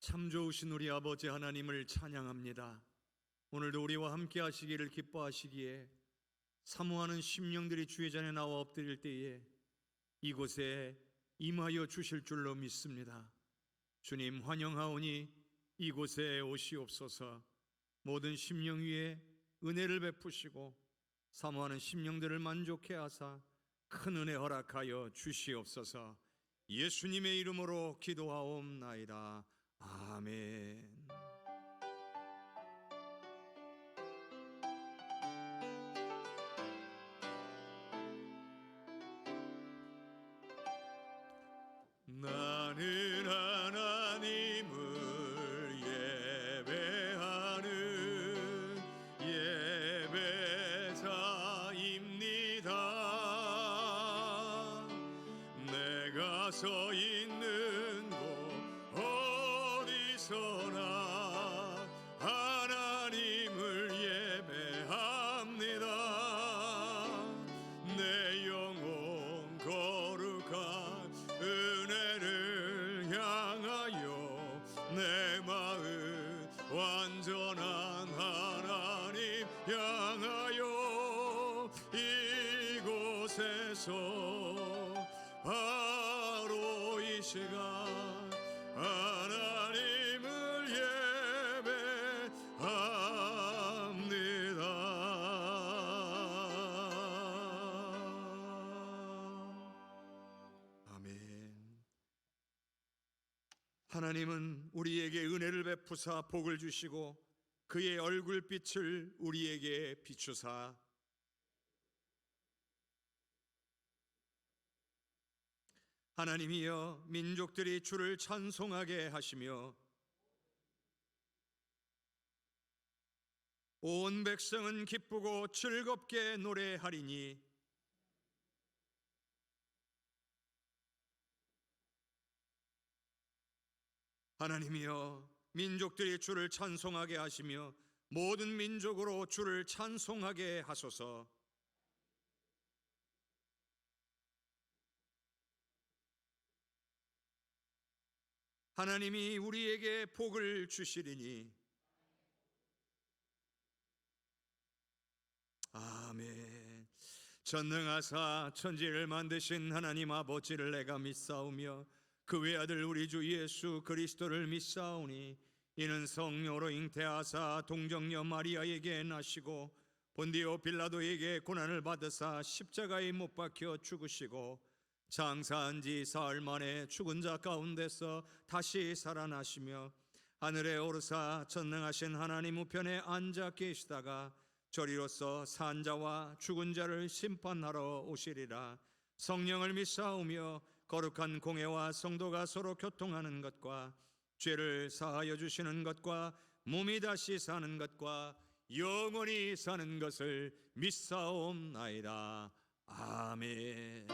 참 좋으신 우리 아버지 하나님을 찬양합니다. 오늘도 우리와 함께 하시기를 기뻐하시기에 사모하는 심령들이 주의 전에 나와 엎드릴 때에 이곳에 임하여 주실 줄로 믿습니다. 주님 환영하오니 이곳에 오시옵소서. 모든 심령 위에 은혜를 베푸시고 사모하는 심령들을 만족해 하사 큰 은혜 허락하여 주시옵소서. 예수님의 이름으로 기도하옵나이다. 아멘. 나는 하나님을 예배하는 예배자입니다. 내가 서 있는 곳 어디서나 하나님을 예배합니다. 내 영혼 거룩한 은혜를 향하여 내 마음 완전한 하나님 향하여 이곳에서 바로 이 시간 하나님을 예배합니다. 아멘. 하나님은 우리에게 은혜를 베푸사 복을 주시고 그의 얼굴빛을 우리에게 비추사 하나님이여 민족들이 주를 찬송하게 하시며 온 백성은 기쁘고 즐겁게 노래하리니 하나님이여 민족들이 주를 찬송하게 하시며 모든 민족으로 주를 찬송하게 하소서. 하나님이 우리에게 복을 주시리니 아멘. 전능하사 천지를 만드신 하나님 아버지를 내가 믿사오며 그 외아들 우리 주 예수 그리스도를 믿사오니 이는 성령으로 잉태하사 동정녀 마리아에게 나시고 본디오 빌라도에게 고난을 받으사 십자가에 못 박혀 죽으시고 장사한 지 사흘 만에 죽은 자 가운데서 다시 살아나시며 하늘에 오르사 전능하신 하나님 우편에 앉아 계시다가 저리로서 산 자와 죽은 자를 심판하러 오시리라. 성령을 믿사오며 거룩한 공회와 성도가 서로 교통하는 것과 죄를 사하여 주시는 것과 몸이 다시 사는 것과 영원히 사는 것을 믿사옵나이다. 아멘.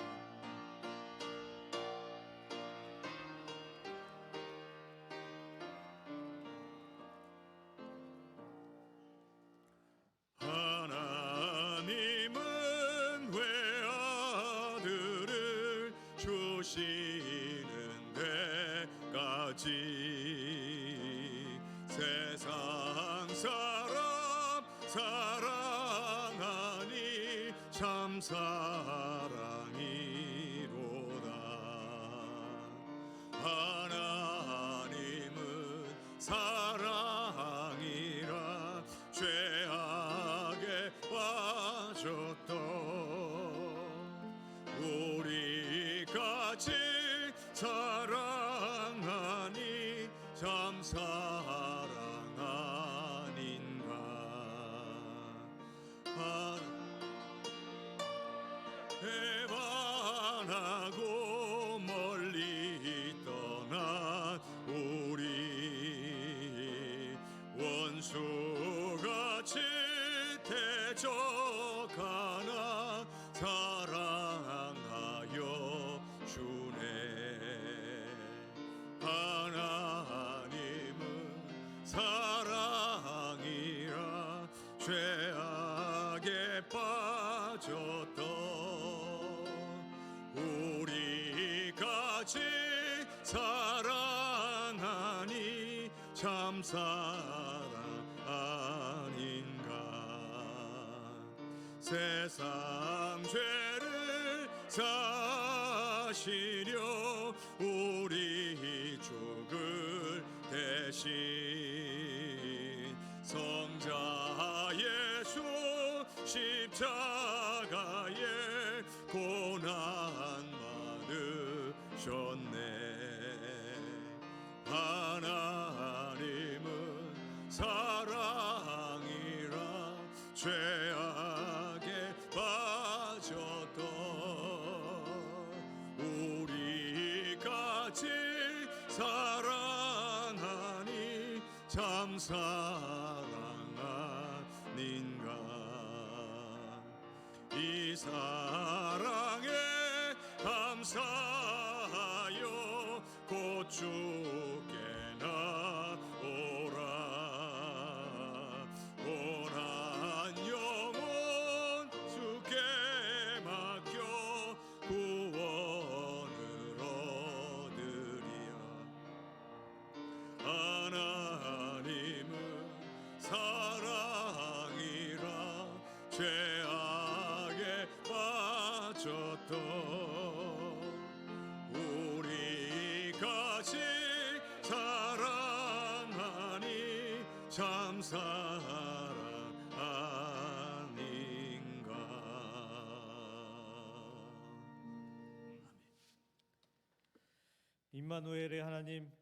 하나님은 외아들을 주시는 데까지 세상 사람 사랑하니 참 사랑이로다. 하나님은 사랑이라 죄악에 빠졌던 우리같이 사랑하니 참 사랑 아닌가. 해반하고 멀리 떠난 우리 원수같이 대적하나 사랑하여 주네. 하나님은 사랑이라 죄악에 빠졌던 우리같이 사랑하니 참 사랑 아닌가. 세상 죄를 사시려 우리 죽을 대신 성자 예수 십자가에 고난 받으셨네. 하나님은 사랑이라 죄악에 빠졌던 우리까지 사랑하니 참 사랑 아닌가. 이 사랑에 감사하여 곧 주께 나오라. 온한 영혼 주께 맡겨 구원을 얻으리야. 하나님은 사랑이라 죄악에 빠졌던 우리까지 사랑하니 참 사랑 아닌가. 임마누엘의 하나님,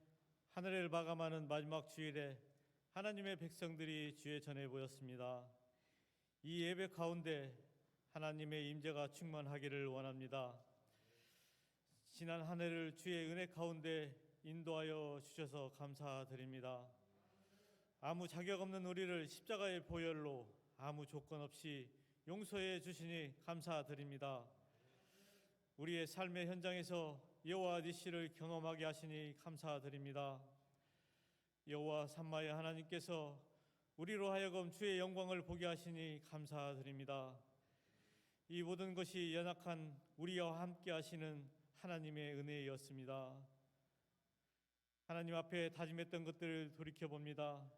하늘을 마감하는 마지막 주일에 하나님의 백성들이 주의 전에 모였습니다. 이 예배 가운데 하나님의 임재가 충만하기를 원합니다. 지난 한 해를 주의 은혜 가운데 인도하여 주셔서 감사드립니다. 아무 자격 없는 우리를 십자가의 보혈로 아무 조건 없이 용서해 주시니 감사드립니다. 우리의 삶의 현장에서 여호와 니시를 경험하게 하시니 감사드립니다. 여호와 삼마의 하나님께서 우리로 하여금 주의 영광을 보게 하시니 감사드립니다. 이 모든 것이 연약한 우리와 함께 하시는 하나님의 은혜였습니다. 하나님 앞에 다짐했던 것들을 돌이켜봅니다.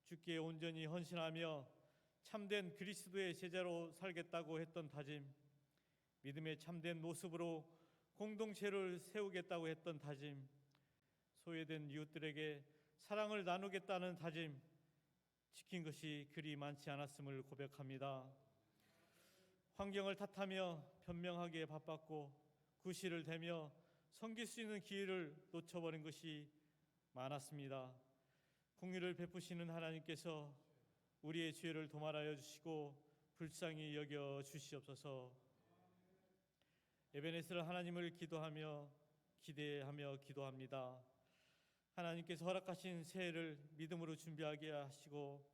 주께 온전히 헌신하며 참된 그리스도의 제자로 살겠다고 했던 다짐, 믿음의 참된 모습으로 공동체를 세우겠다고 했던 다짐, 소외된 이웃들에게 사랑을 나누겠다는 다짐, 지킨 것이 그리 많지 않았음을 고백합니다. 환경을 탓하며 변명하기에 바빴고 구실을 대며 섬길 수 있는 기회를 놓쳐버린 것이 많았습니다. 긍휼을 베푸시는 하나님께서 우리의 죄를 도말하여 주시고 불쌍히 여겨 주시옵소서. 에베네스를 하나님을 기도하며 기대하며 기도합니다. 하나님께서 허락하신 새해를 믿음으로 준비하게 하시고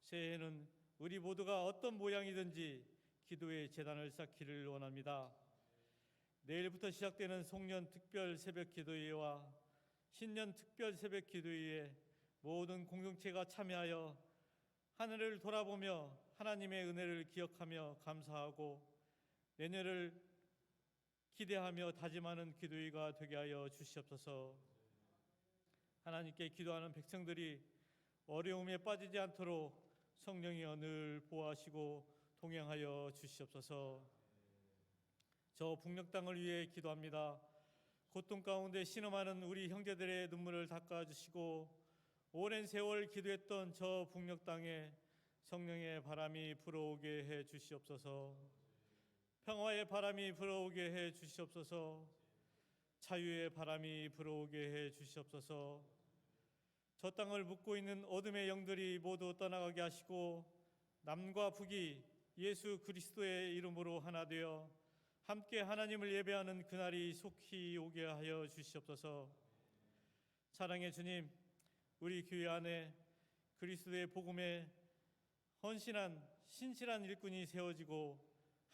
새해에는 우리 모두가 어떤 모양이든지 기도의 제단을 쌓기를 원합니다. 내일부터 시작되는 송년 특별 새벽 기도회와 신년 특별 새벽 기도회에 모든 공동체가 참여하여 하늘을 돌아보며 하나님의 은혜를 기억하며 감사하고 내년을 기대하며 다짐하는 기도회가 되게 하여 주시옵소서. 하나님께 기도하는 백성들이 어려움에 빠지지 않도록 성령이 늘 보호하시고 동행하여 주시옵소서. 저 북녘 땅을 위해 기도합니다. 고통 가운데 신음하는 우리 형제들의 눈물을 닦아주시고 오랜 세월 기도했던 저 북녘 땅에 성령의 바람이 불어오게 해 주시옵소서. 평화의 바람이 불어오게 해 주시옵소서. 자유의 바람이 불어오게 해 주시옵소서. 저 땅을 묻고 있는 어둠의 영들이 모두 떠나가게 하시고 남과 북이 예수 그리스도의 이름으로 하나 되어 함께 하나님을 예배하는 그날이 속히 오게 하여 주시옵소서. 사랑의 주님, 우리 교회 안에 그리스도의 복음에 헌신한 신실한 일꾼이 세워지고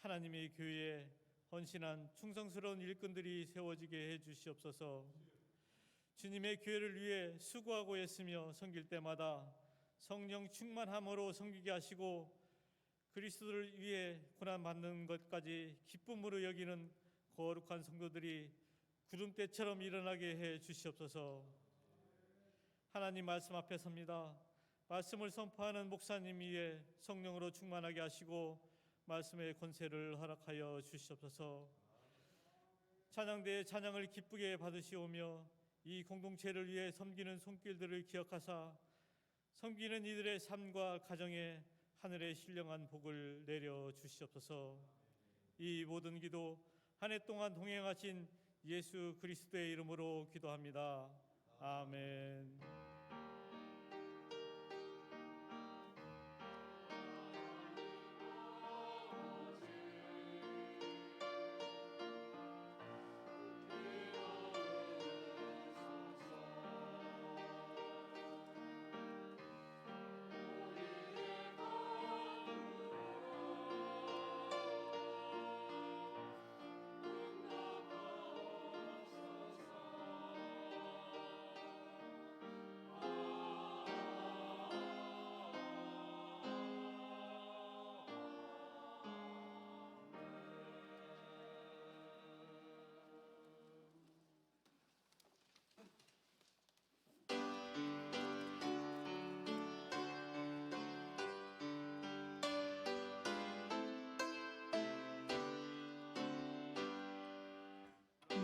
하나님의 교회에 헌신한 충성스러운 일꾼들이 세워지게 해 주시옵소서. 주님의 교회를 위해 수고하고 애쓰며 섬길 때마다 성령 충만함으로 섬기게 하시고 그리스도를 위해 고난받는 것까지 기쁨으로 여기는 거룩한 성도들이 구름대처럼 일어나게 해 주시옵소서. 하나님 말씀 앞에 섭니다. 말씀을 선포하는 목사님 위에 성령으로 충만하게 하시고 말씀의 권세를 허락하여 주시옵소서. 찬양대의 찬양을 기쁘게 받으시오며 이 공동체를 위해 섬기는 손길들을 기억하사 섬기는 이들의 삶과 가정에 하늘의 신령한 복을 내려 주시옵소서. 이 모든 기도 한 해 동안 동행하신 예수 그리스도의 이름으로 기도합니다. 아멘.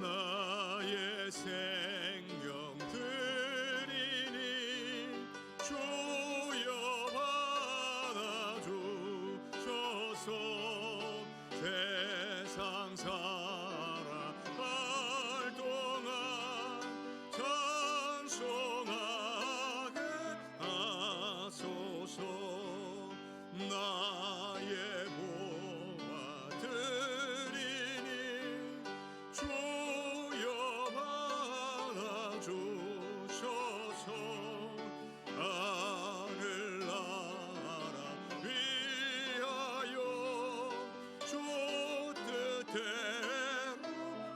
나의 생명 드리니 주여 받아주소서. 세상 살아갈 동안 찬송하게 하소서. 나의 보화 드리니 주여 받아주소서. 하늘나라 위하여 주 뜻대로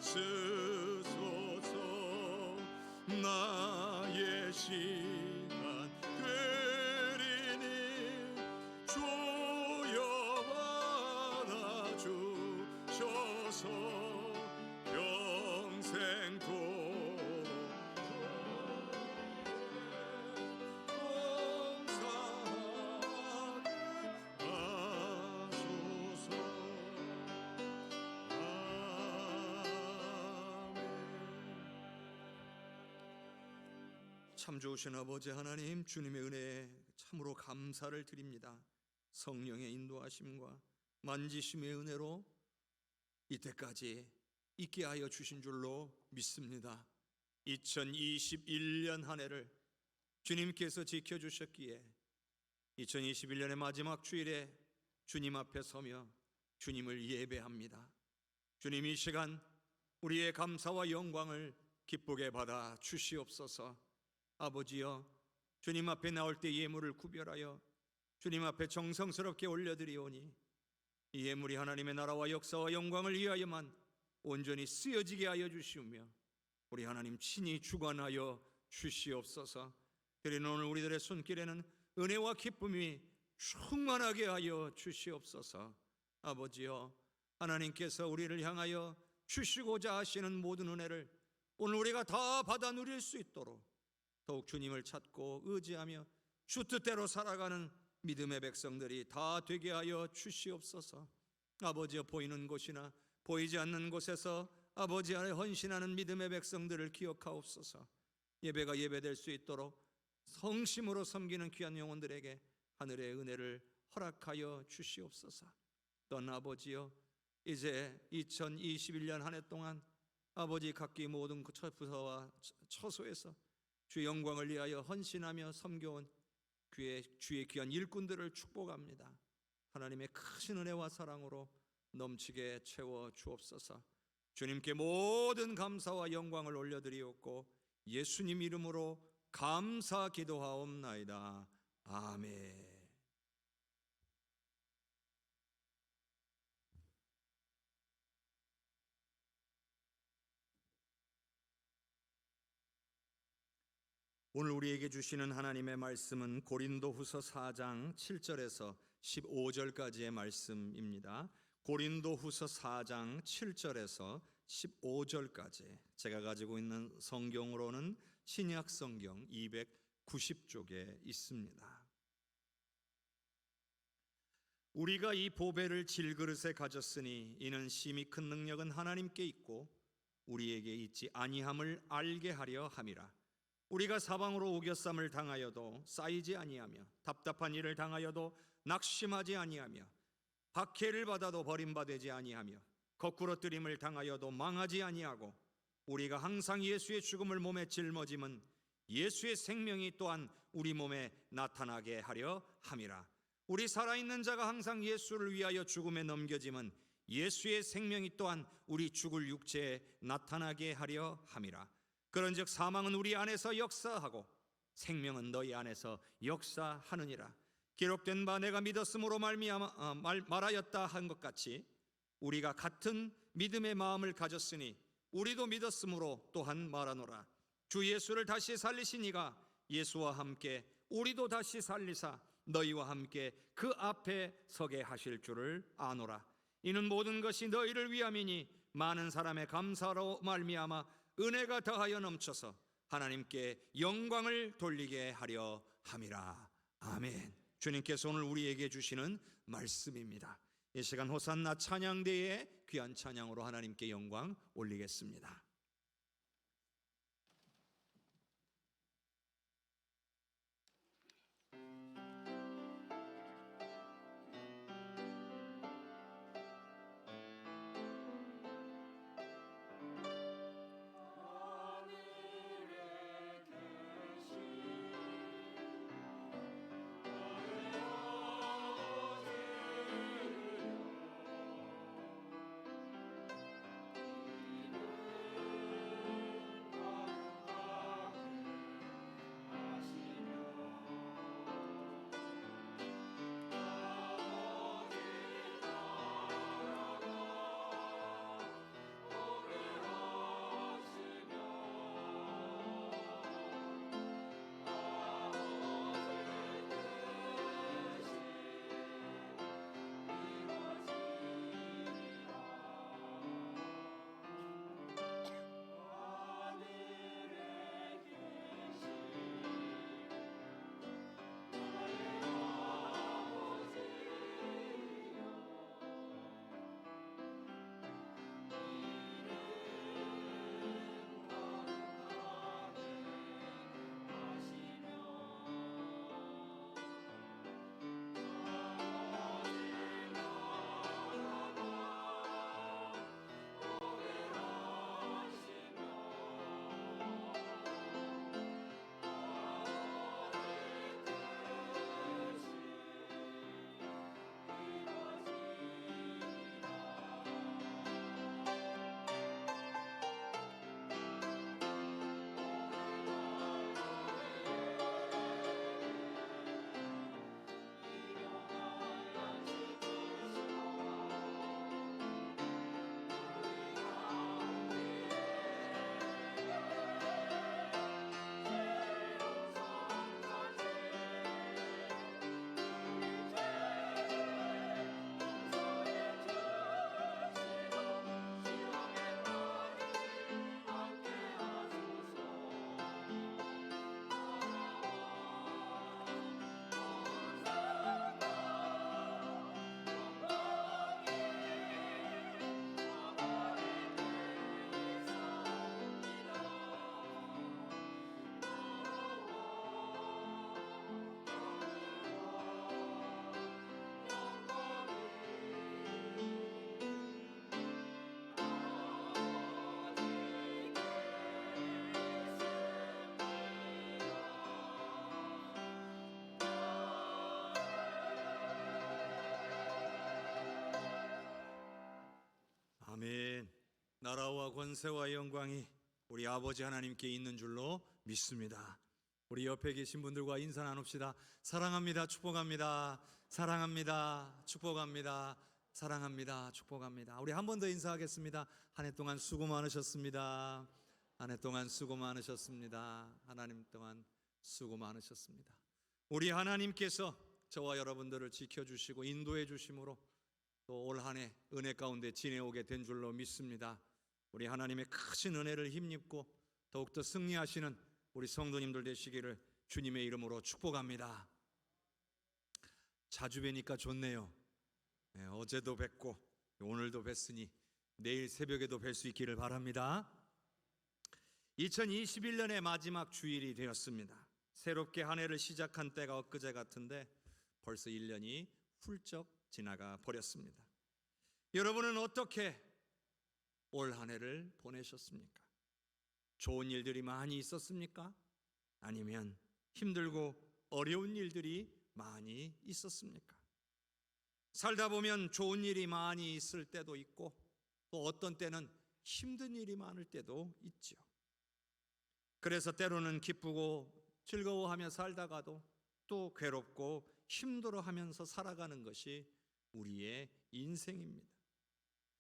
쓰소서. 나의 시간 드리니 주여 받아주소서. 평생토록 봉사하게 하소서. 아멘. 참 좋으신 아버지 하나님, 주님의 은혜에 참으로 감사를 드립니다. 성령의 인도하심과 만지심의 은혜로 이때까지 있게 하여 주신 줄로 믿습니다. 2021년 한 해를 주님께서 지켜주셨기에 2021년의 마지막 주일에 주님 앞에 서며 주님을 예배합니다. 주님, 이 시간 우리의 감사와 영광을 기쁘게 받아 주시옵소서. 아버지여, 주님 앞에 나올 때 예물을 구별하여 주님 앞에 정성스럽게 올려드리오니 이 예물이 하나님의 나라와 역사와 영광을 위하여만 온전히 쓰여지게 하여 주시오며 우리 하나님 친히 주관하여 주시옵소서. 그리는 오늘 우리들의 손길에는 은혜와 기쁨이 충만하게 하여 주시옵소서. 아버지여, 하나님께서 우리를 향하여 주시고자 하시는 모든 은혜를 오늘 우리가 다 받아 누릴 수 있도록 더욱 주님을 찾고 의지하며 주 뜻대로 살아가는 믿음의 백성들이 다 되게 하여 주시옵소서. 아버지여, 보이는 곳이나 보이지 않는 곳에서 아버지 안에 헌신하는 믿음의 백성들을 기억하옵소서. 예배가 예배될 수 있도록 성심으로 섬기는 귀한 영혼들에게 하늘의 은혜를 허락하여 주시옵소서. 또한 아버지여, 이제 2021년 한 해 동안 아버지 각기 모든 부서와 처소에서 주의 영광을 위하여 헌신하며 섬겨온 주의 귀한 일꾼들을 축복합니다. 하나님의 크신 은혜와 사랑으로 넘치게 채워 주옵소서. 주님께 모든 감사와 영광을 올려드리옵고 예수님 이름으로 감사 기도하옵나이다. 아멘. 오늘 우리에게 주시는 하나님의 말씀은 고린도후서 4장 7절에서 15절까지의 말씀입니다. 고린도후서 4장 7절에서 15절까지 제가 가지고 있는 성경으로는 신약 성경 90쪽에 있습니다. 우리가 이 보배를 질그릇에 가졌으니 이는 심히 큰 능력은 하나님께 있고 우리에게 있지 아니함을 알게 하려 함이라. 우리가 사방으로 우겨쌈을 당하여도 쌓이지 아니하며 답답한 일을 당하여도 낙심하지 아니하며 박해를 받아도 버림받지 아니하며 거꾸로 뜨림을 당하여도 망하지 아니하고 우리가 항상 예수의 죽음을 몸에 짊어짐은 예수의 생명이 또한 우리 몸에 나타나게 하려 함이라. 우리 살아있는 자가 항상 예수를 위하여 죽음에 넘겨짐은 예수의 생명이 또한 우리 죽을 육체에 나타나게 하려 함이라. 그런즉 사망은 우리 안에서 역사하고 생명은 너희 안에서 역사하느니라. 기록된 바 내가 믿었으므로 말하였다 한 것 같이 우리가 같은 믿음의 마음을 가졌으니 우리도 믿었으므로 또한 말하노라. 주 예수를 다시 살리신 이가 예수와 함께 우리도 다시 살리사 너희와 함께 그 앞에 서게 하실 줄을 아노라. 이는 모든 것이 너희를 위함이니 많은 사람의 감사로 말미암아 은혜가 더하여 넘쳐서 하나님께 영광을 돌리게 하려 함이라. 아멘. 주님께서 오늘 우리에게 주시는 말씀입니다. 이 시간 호산나 찬양대에 귀한 찬양으로 하나님께 영광 올리겠습니다. 아멘. 나라와 권세와 영광이 우리 아버지 하나님께 있는 줄로 믿습니다. 우리 옆에 계신 분들과 인사 나눕시다. 사랑합니다. 축복합니다. 사랑합니다. 축복합니다. 사랑합니다. 축복합니다. 우리 한 번 더 인사하겠습니다. 한 해 동안 수고 많으셨습니다. 한 해 동안 수고 많으셨습니다. 하나님 동안 수고 많으셨습니다. 우리 하나님께서 저와 여러분들을 지켜주시고 인도해 주심으로 또 올 한 해 은혜 가운데 지내오게 된 줄로 믿습니다. 우리 하나님의 크신 은혜를 힘입고 더욱더 승리하시는 우리 성도님들 되시기를 주님의 이름으로 축복합니다. 자주 뵈니까 좋네요. 어제도 뵙고 오늘도 뵀으니 내일 새벽에도 뵐 수 있기를 바랍니다. 2021년의 마지막 주일이 되었습니다. 새롭게 한 해를 시작한 때가 엊그제 같은데 벌써 1년이 훌쩍 지나가 버렸습니다. 여러분은 어떻게 올 한 해를 보내셨습니까? 좋은 일들이 많이 있었습니까? 아니면 힘들고 어려운 일들이 많이 있었습니까? 살다 보면 좋은 일이 많이 있을 때도 있고 또 어떤 때는 힘든 일이 많을 때도 있죠. 그래서 때로는 기쁘고 즐거워하며 살다가도 또 괴롭고 힘들어하면서 살아가는 것이 우리의 인생입니다.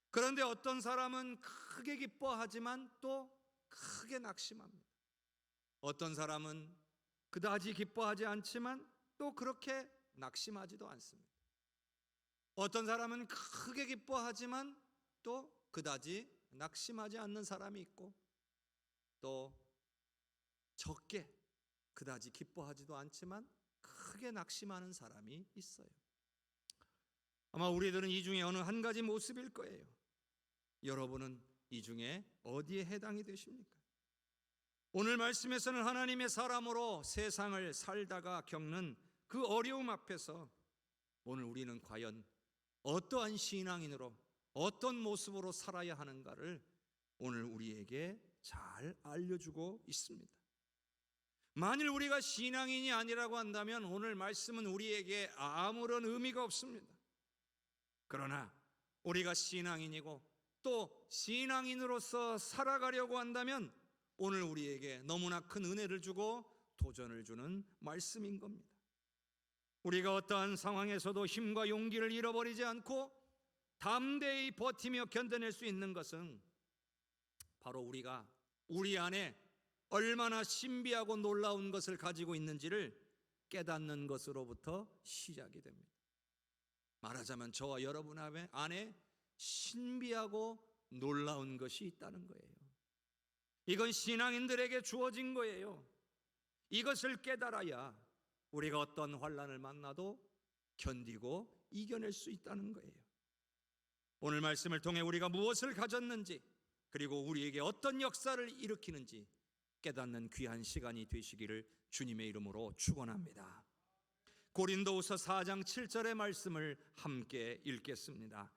그런데 어떤 사람은 크게 기뻐하지만 또 크게 낙심합니다. 어떤 사람은 그다지 기뻐하지 않지만 또 그렇게 낙심하지도 않습니다. 어떤 사람은 크게 기뻐하지만 또 그다지 낙심하지 않는 사람이 있고 또 적게 그다지 기뻐하지도 않지만 크게 낙심하는 사람이 있어요. 아마 우리들은 이 중에 어느 한 가지 모습일 거예요. 여러분은 이 중에 어디에 해당이 되십니까? 오늘 말씀에서는 하나님의 사람으로 세상을 살다가 겪는 그 어려움 앞에서 오늘 우리는 과연 어떠한 신앙인으로 어떤 모습으로 살아야 하는가를 오늘 우리에게 잘 알려주고 있습니다. 만일 우리가 신앙인이 아니라고 한다면 오늘 말씀은 우리에게 아무런 의미가 없습니다. 그러나 우리가 신앙인이고 또 신앙인으로서 살아가려고 한다면 오늘 우리에게 너무나 큰 은혜를 주고 도전을 주는 말씀인 겁니다. 우리가 어떠한 상황에서도 힘과 용기를 잃어버리지 않고 담대히 버티며 견뎌낼 수 있는 것은 바로 우리가 우리 안에 얼마나 신비하고 놀라운 것을 가지고 있는지를 깨닫는 것으로부터 시작이 됩니다. 말하자면 저와 여러분 안에 신비하고 놀라운 것이 있다는 거예요. 이건 신앙인들에게 주어진 거예요. 이것을 깨달아야 우리가 어떤 환난을 만나도 견디고 이겨낼 수 있다는 거예요. 오늘 말씀을 통해 우리가 무엇을 가졌는지 그리고 우리에게 어떤 역사를 일으키는지 깨닫는 귀한 시간이 되시기를 주님의 이름으로 축원합니다. 고린도후서 4장 7절의 말씀을 함께 읽겠습니다.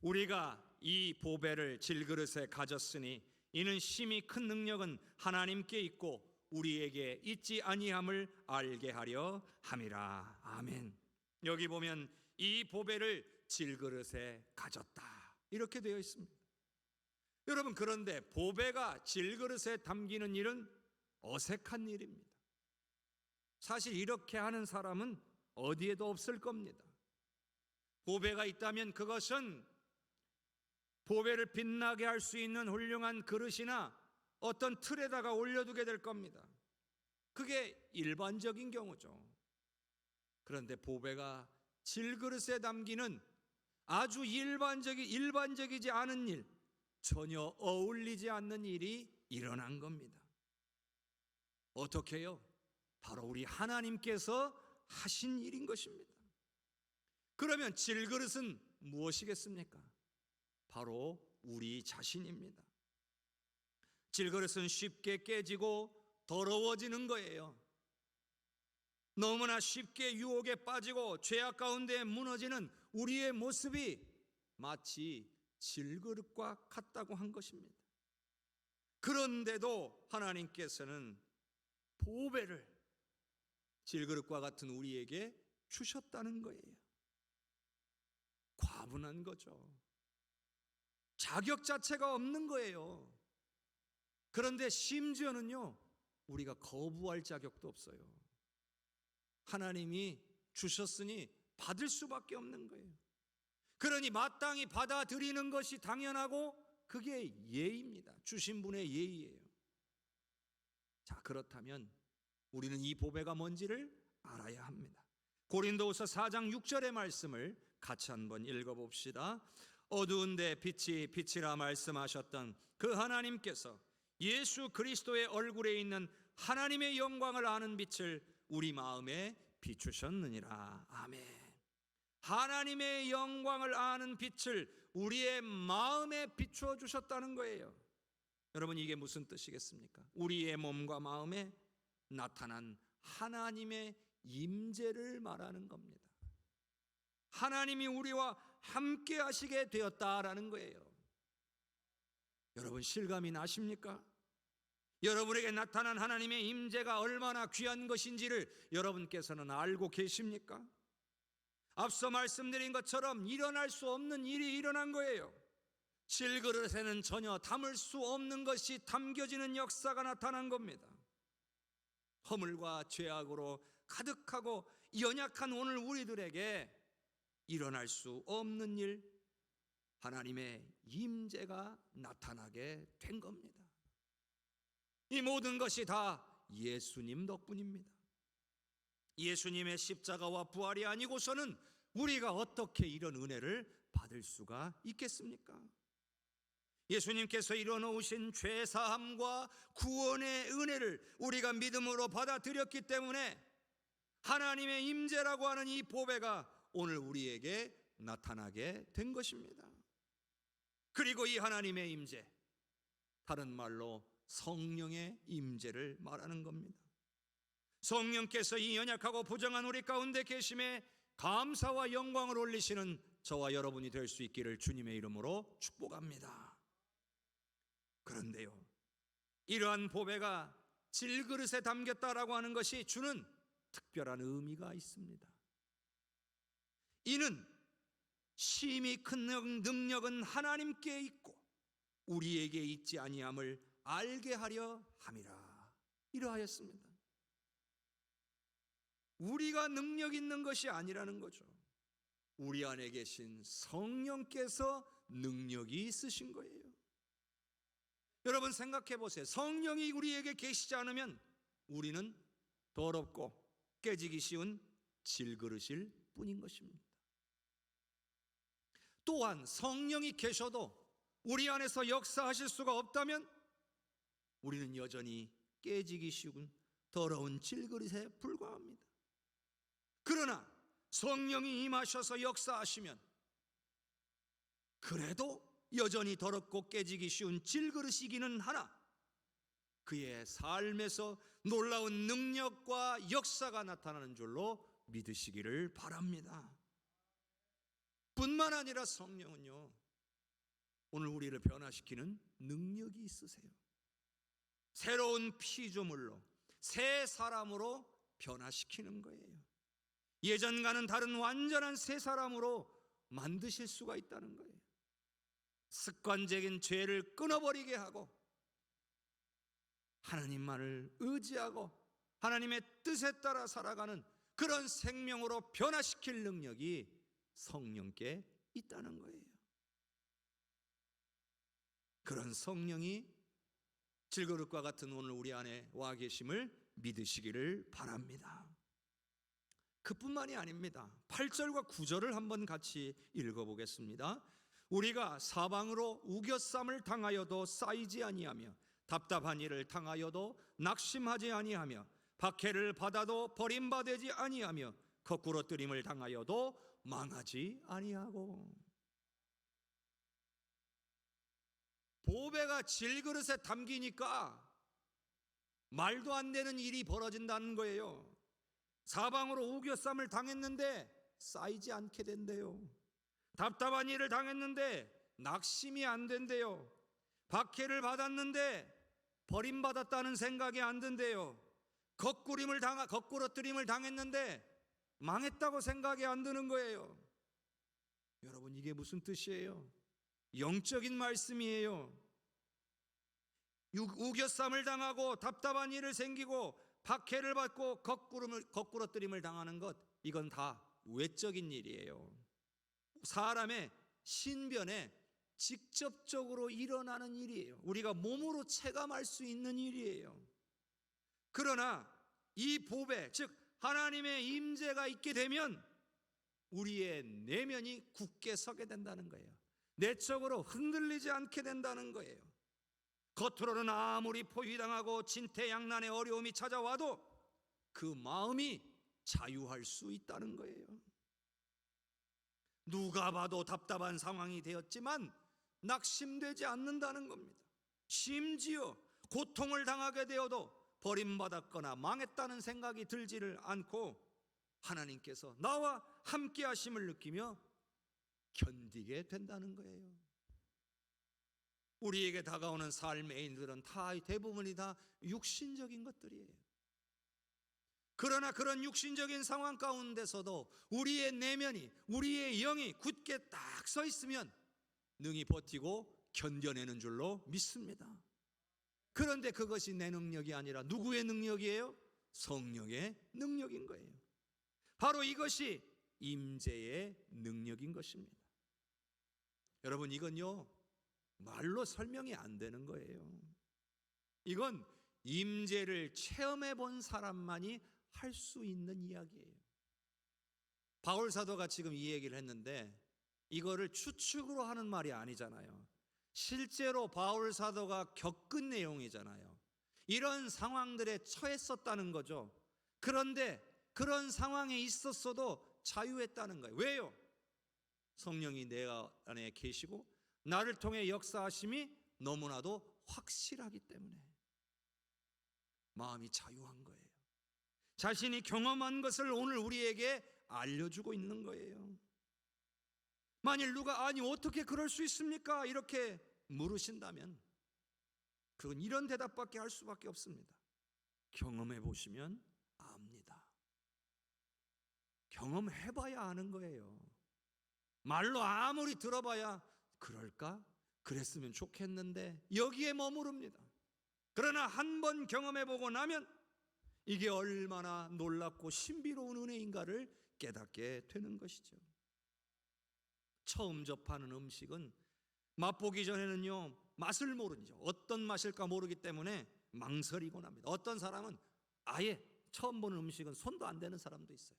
우리가 이 보배를 질그릇에 가졌으니 이는 심히 큰 능력은 하나님께 있고 우리에게 있지 아니함을 알게 하려 함이라. 아멘. 여기 보면 이 보배를 질그릇에 가졌다 이렇게 되어 있습니다. 여러분, 그런데 보배가 질그릇에 담기는 일은 어색한 일입니다. 사실 이렇게 하는 사람은 어디에도 없을 겁니다. 보배가 있다면 그것은 보배를 빛나게 할 수 있는 훌륭한 그릇이나 어떤 틀에다가 올려두게 될 겁니다. 그게 일반적인 경우죠. 그런데 보배가 질그릇에 담기는 아주 일반적이지 않은 일, 전혀 어울리지 않는 일이 일어난 겁니다. 어떻게요? 바로 우리 하나님께서 하신 일인 것입니다. 그러면 질그릇은 무엇이겠습니까? 바로 우리 자신입니다. 질그릇은 쉽게 깨지고 더러워지는 거예요. 너무나 쉽게 유혹에 빠지고 죄악 가운데 무너지는 우리의 모습이 마치 질그릇과 같다고 한 것입니다. 그런데도 하나님께서는 보배를 질그릇과 같은 우리에게 주셨다는 거예요. 과분한 거죠. 자격 자체가 없는 거예요. 그런데 심지어는요, 우리가 거부할 자격도 없어요. 하나님이 주셨으니 받을 수밖에 없는 거예요. 그러니 마땅히 받아들이는 것이 당연하고 그게 예의입니다. 주신 분의 예의예요. 자, 그렇다면 우리는 이 보배가 뭔지를 알아야 합니다. 고린도후서 4장 6절의 말씀을 같이 한번 읽어봅시다. 어두운 데 빛이 빛이라 말씀하셨던 그 하나님께서 예수 그리스도의 얼굴에 있는 하나님의 영광을 아는 빛을 우리 마음에 비추셨느니라. 아멘. 하나님의 영광을 아는 빛을 우리의 마음에 비추어 주셨다는 거예요. 여러분, 이게 무슨 뜻이겠습니까? 우리의 몸과 마음에 나타난 하나님의 임재를 말하는 겁니다. 하나님이 우리와 함께 하시게 되었다라는 거예요. 여러분, 실감이 나십니까? 여러분에게 나타난 하나님의 임재가 얼마나 귀한 것인지를 여러분께서는 알고 계십니까? 앞서 말씀드린 것처럼 일어날 수 없는 일이 일어난 거예요. 질그릇에는 전혀 담을 수 없는 것이 담겨지는 역사가 나타난 겁니다. 허물과 죄악으로 가득하고 연약한 오늘 우리들에게 일어날 수 없는 일, 하나님의 임재가 나타나게 된 겁니다. 이 모든 것이 다 예수님 덕분입니다. 예수님의 십자가와 부활이 아니고서는 우리가 어떻게 이런 은혜를 받을 수가 있겠습니까? 예수님께서 이뤄놓으신 죄사함과 구원의 은혜를 우리가 믿음으로 받아들였기 때문에 하나님의 임재라고 하는 이 보배가 오늘 우리에게 나타나게 된 것입니다. 그리고 이 하나님의 임재, 다른 말로 성령의 임재를 말하는 겁니다. 성령께서 이 연약하고 부정한 우리 가운데 계심에 감사와 영광을 올리시는 저와 여러분이 될 수 있기를 주님의 이름으로 축복합니다. 그런데요, 이러한 보배가 질그릇에 담겼다라고 하는 것이 주는 특별한 의미가 있습니다. 이는 심히 큰 능력은 하나님께 있고 우리에게 있지 아니함을 알게 하려 함이라. 이러하였습니다. 우리가 능력 있는 것이 아니라는 거죠. 우리 안에 계신 성령께서 능력이 있으신 거예요. 여러분, 생각해 보세요. 성령이 우리에게 계시지 않으면 우리는 더럽고 깨지기 쉬운 질그릇일 뿐인 것입니다. 또한 성령이 계셔도 우리 안에서 역사하실 수가 없다면 우리는 여전히 깨지기 쉬운 더러운 질그릇에 불과합니다. 그러나 성령이 임하셔서 역사하시면 그래도 여전히 더럽고 깨지기 쉬운 질그릇이기는 하나 그의 삶에서 놀라운 능력과 역사가 나타나는 줄로 믿으시기를 바랍니다. 뿐만 아니라 성령은요, 오늘 우리를 변화시키는 능력이 있으세요. 새로운 피조물로, 새 사람으로 변화시키는 거예요. 예전과는 다른 완전한 새 사람으로 만드실 수가 있다는 거예요. 습관적인 죄를 끊어버리게 하고 하나님만을 의지하고 하나님의 뜻에 따라 살아가는 그런 생명으로 변화시킬 능력이 성령께 있다는 거예요. 그런 성령이 질그릇과 같은 오늘 우리 안에 와 계심을 믿으시기를 바랍니다. 그뿐만이 아닙니다. 8절과 9절을 한번 같이 읽어보겠습니다. 우리가 사방으로 우겨쌈을 당하여도 쌓이지 아니하며 답답한 일을 당하여도 낙심하지 아니하며 박해를 받아도 버림받지 아니하며 거꾸로 뜨림을 당하여도 망하지 아니하고. 보배가 질그릇에 담기니까 말도 안 되는 일이 벌어진다는 거예요. 사방으로 우겨쌈을 당했는데 쌓이지 않게 된대요. 답답한 일을 당했는데 낙심이 안 된대요. 박해를 받았는데 버림받았다는 생각이 안 든대요. 거꾸로 뜨림을 당했는데 망했다고 생각이 안 드는 거예요. 여러분, 이게 무슨 뜻이에요? 영적인 말씀이에요. 우겨쌈을 당하고 답답한 일을 생기고 박해를 받고 거꾸로 뜨림을 당하는 것, 이건 다 외적인 일이에요. 사람의 신변에 직접적으로 일어나는 일이에요. 우리가 몸으로 체감할 수 있는 일이에요. 그러나 이 보배, 즉 하나님의 임재가 있게 되면 우리의 내면이 굳게 서게 된다는 거예요. 내적으로 흔들리지 않게 된다는 거예요. 겉으로는 아무리 포위당하고 진퇴양난의 어려움이 찾아와도 그 마음이 자유할 수 있다는 거예요. 누가 봐도 답답한 상황이 되었지만 낙심되지 않는다는 겁니다. 심지어 고통을 당하게 되어도 버림받았거나 망했다는 생각이 들지를 않고 하나님께서 나와 함께 하심을 느끼며 견디게 된다는 거예요. 우리에게 다가오는 삶의 일들은 대부분이 다 육신적인 것들이에요. 그러나 그런 육신적인 상황 가운데서도 우리의 내면이, 우리의 영이 굳게 딱 서 있으면 능히 버티고 견뎌내는 줄로 믿습니다. 그런데 그것이 내 능력이 아니라 누구의 능력이에요? 성령의 능력인 거예요. 바로 이것이 임재의 능력인 것입니다. 여러분, 이건요 말로 설명이 안 되는 거예요. 이건 임재를 체험해 본 사람만이 할 수 있는 이야기예요. 바울 사도가 지금 이 얘기를 했는데 이거를 추측으로 하는 말이 아니잖아요. 실제로 바울 사도가 겪은 내용이잖아요. 이런 상황들에 처했었다는 거죠. 그런데 그런 상황에 있었어도 자유했다는 거예요. 왜요? 성령이 내 안에 계시고 나를 통해 역사하심이 너무나도 확실하기 때문에 마음이 자유한 거예요. 자신이 경험한 것을 오늘 우리에게 알려주고 있는 거예요. 만일 누가 아니 어떻게 그럴 수 있습니까? 이렇게 물으신다면 그건 이런 대답밖에 할 수밖에 없습니다. 경험해 보시면 압니다. 경험해봐야 아는 거예요. 말로 아무리 들어봐야 그럴까? 그랬으면 좋겠는데 여기에 머무릅니다. 그러나 한 번 경험해보고 나면 이게 얼마나 놀랍고 신비로운 은혜인가를 깨닫게 되는 것이죠. 처음 접하는 음식은 맛보기 전에는요 맛을 모르죠. 어떤 맛일까 모르기 때문에 망설이곤 합니다. 어떤 사람은 아예 처음 보는 음식은 손도 안 대는 사람도 있어요.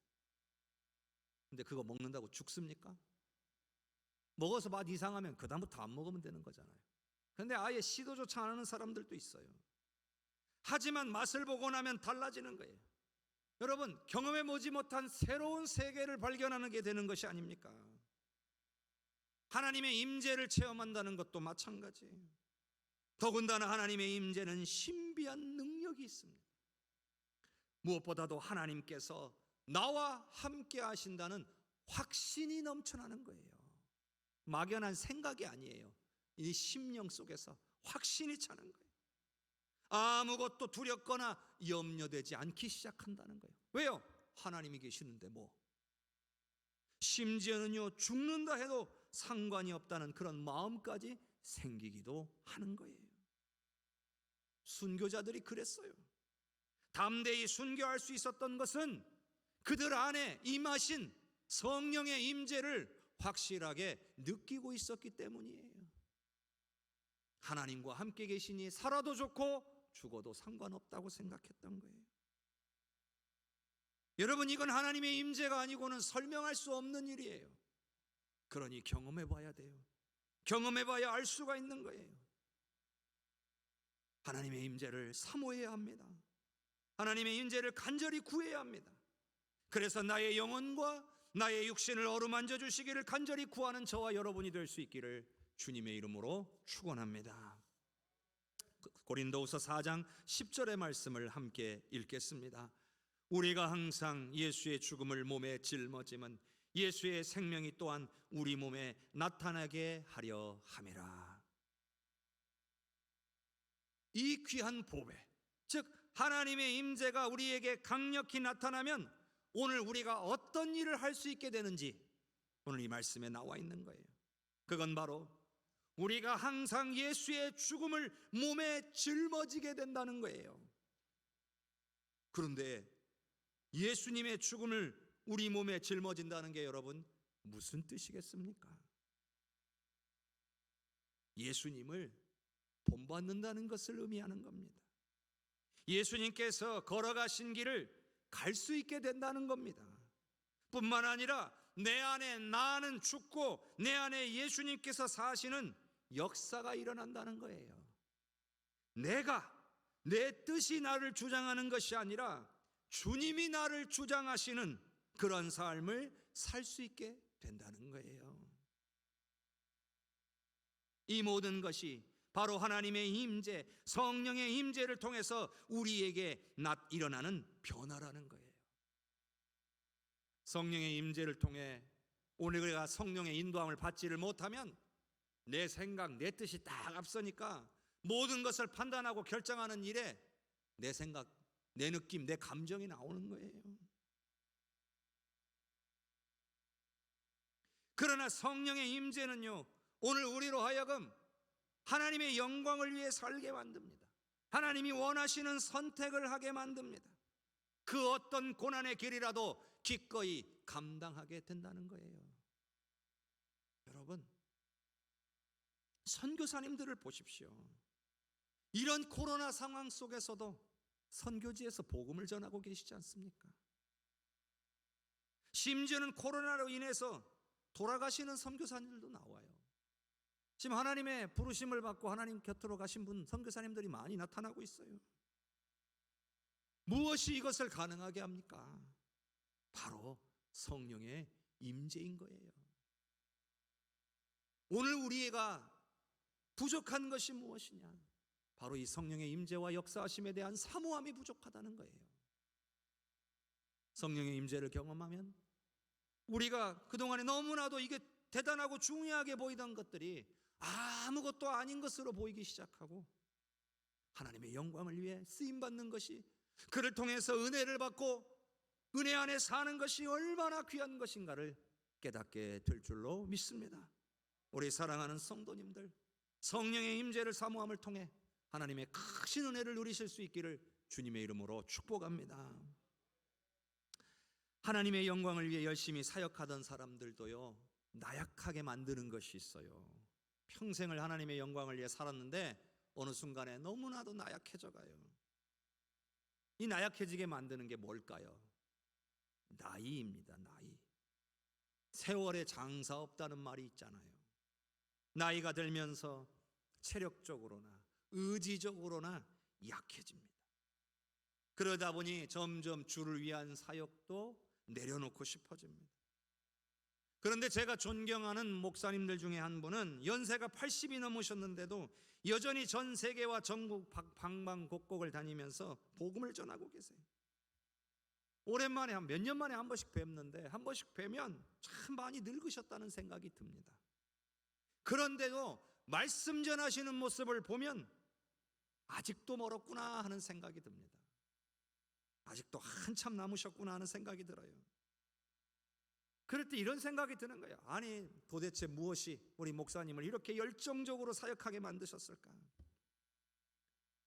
근데 그거 먹는다고 죽습니까? 먹어서 맛 이상하면 그 다음부터 안 먹으면 되는 거잖아요. 그런데 아예 시도조차 안 하는 사람들도 있어요. 하지만 맛을 보고 나면 달라지는 거예요. 여러분, 경험해 보지 못한 새로운 세계를 발견하게 되는 것이 아닙니까? 하나님의 임재를 체험한다는 것도 마찬가지예요. 더군다나 하나님의 임재는 신비한 능력이 있습니다. 무엇보다도 하나님께서 나와 함께 하신다는 확신이 넘쳐나는 거예요. 막연한 생각이 아니에요. 이 심령 속에서 확신이 차는 거예요. 아무것도 두렵거나 염려되지 않기 시작한다는 거예요. 왜요? 하나님이 계시는데 뭐. 심지어는요 죽는다 해도 상관이 없다는 그런 마음까지 생기기도 하는 거예요. 순교자들이 그랬어요. 담대히 순교할 수 있었던 것은 그들 안에 임하신 성령의 임재를 확실하게 느끼고 있었기 때문이에요. 하나님과 함께 계시니 살아도 좋고 죽어도 상관없다고 생각했던 거예요. 여러분, 이건 하나님의 임재가 아니고는 설명할 수 없는 일이에요. 그러니 경험해 봐야 돼요. 경험해 봐야 알 수가 있는 거예요. 하나님의 임재를 사모해야 합니다. 하나님의 임재를 간절히 구해야 합니다. 그래서 나의 영혼과 나의 육신을 어루만져 주시기를 간절히 구하는 저와 여러분이 될 수 있기를 주님의 이름으로 축원합니다. 고린도후서 4장 10절의 말씀을 함께 읽겠습니다. 우리가 항상 예수의 죽음을 몸에 짊어짐은 예수의 생명이 또한 우리 몸에 나타나게 하려 함이라. 이 귀한 보배, 즉 하나님의 임재가 우리에게 강력히 나타나면 오늘 우리가 어떤 일을 할 수 있게 되는지 오늘 이 말씀에 나와 있는 거예요. 그건 바로 우리가 항상 예수의 죽음을 몸에 짊어지게 된다는 거예요. 그런데 예수님의 죽음을 우리 몸에 짊어진다는 게 여러분 무슨 뜻이겠습니까? 예수님을 본받는다는 것을 의미하는 겁니다. 예수님께서 걸어가신 길을 갈 수 있게 된다는 겁니다. 뿐만 아니라 내 안에 나는 죽고 내 안에 예수님께서 사시는 역사가 일어난다는 거예요. 내가 내 뜻이 나를 주장하는 것이 아니라 주님이 나를 주장하시는 그런 삶을 살 수 있게 된다는 거예요. 이 모든 것이 바로 하나님의 임재, 성령의 임재를 통해서 우리에게 일어나는 변화라는 거예요. 성령의 임재를 통해 오늘 우리가 성령의 인도함을 받지를 못하면 내 생각, 내 뜻이 딱 앞서니까 모든 것을 판단하고 결정하는 일에 내 생각, 내 느낌, 내 감정이 나오는 거예요. 그러나 성령의 임재는요, 오늘 우리로 하여금 하나님의 영광을 위해 살게 만듭니다. 하나님이 원하시는 선택을 하게 만듭니다. 그 어떤 고난의 길이라도 기꺼이 감당하게 된다는 거예요. 여러분, 선교사님들을 보십시오. 이런 코로나 상황 속에서도 선교지에서 복음을 전하고 계시지 않습니까? 심지어는 코로나로 인해서 돌아가시는 선교사님들도 나와요. 지금 하나님의 부르심을 받고 하나님 곁으로 가신 분, 선교사님들이 많이 나타나고 있어요. 무엇이 이것을 가능하게 합니까? 바로 성령의 임재인 거예요. 오늘 우리가 부족한 것이 무엇이냐? 바로 이 성령의 임재와 역사하심에 대한 사모함이 부족하다는 거예요. 성령의 임재를 경험하면 우리가 그동안에 너무나도 이게 대단하고 중요하게 보이던 것들이 아무것도 아닌 것으로 보이기 시작하고 하나님의 영광을 위해 쓰임받는 것이, 그를 통해서 은혜를 받고 은혜 안에 사는 것이 얼마나 귀한 것인가를 깨닫게 될 줄로 믿습니다. 우리 사랑하는 성도님들, 성령의 임재를 사모함을 통해 하나님의 크신 은혜를 누리실 수 있기를 주님의 이름으로 축복합니다. 하나님의 영광을 위해 열심히 사역하던 사람들도요, 나약하게 만드는 것이 있어요. 평생을 하나님의 영광을 위해 살았는데 어느 순간에 너무나도 나약해져 가요. 이 나약해지게 만드는 게 뭘까요? 나이입니다. 나이. 세월에 장사 없다는 말이 있잖아요. 나이가 들면서 체력적으로나 의지적으로나 약해집니다. 그러다 보니 점점 주를 위한 사역도 내려놓고 싶어집니다. 그런데 제가 존경하는 목사님들 중에 한 분은 연세가 80이 넘으셨는데도 여전히 전 세계와 전국 방방곡곡을 다니면서 복음을 전하고 계세요. 오랜만에 몇 년 만에 한 번씩 뵙는데 한 번씩 뵈면 참 많이 늙으셨다는 생각이 듭니다. 그런데도 말씀 전하시는 모습을 보면 아직도 멀었구나 하는 생각이 듭니다. 아직도 한참 남으셨구나 하는 생각이 들어요. 그럴 때 이런 생각이 드는 거예요. 아니, 도대체 무엇이 우리 목사님을 이렇게 열정적으로 사역하게 만드셨을까?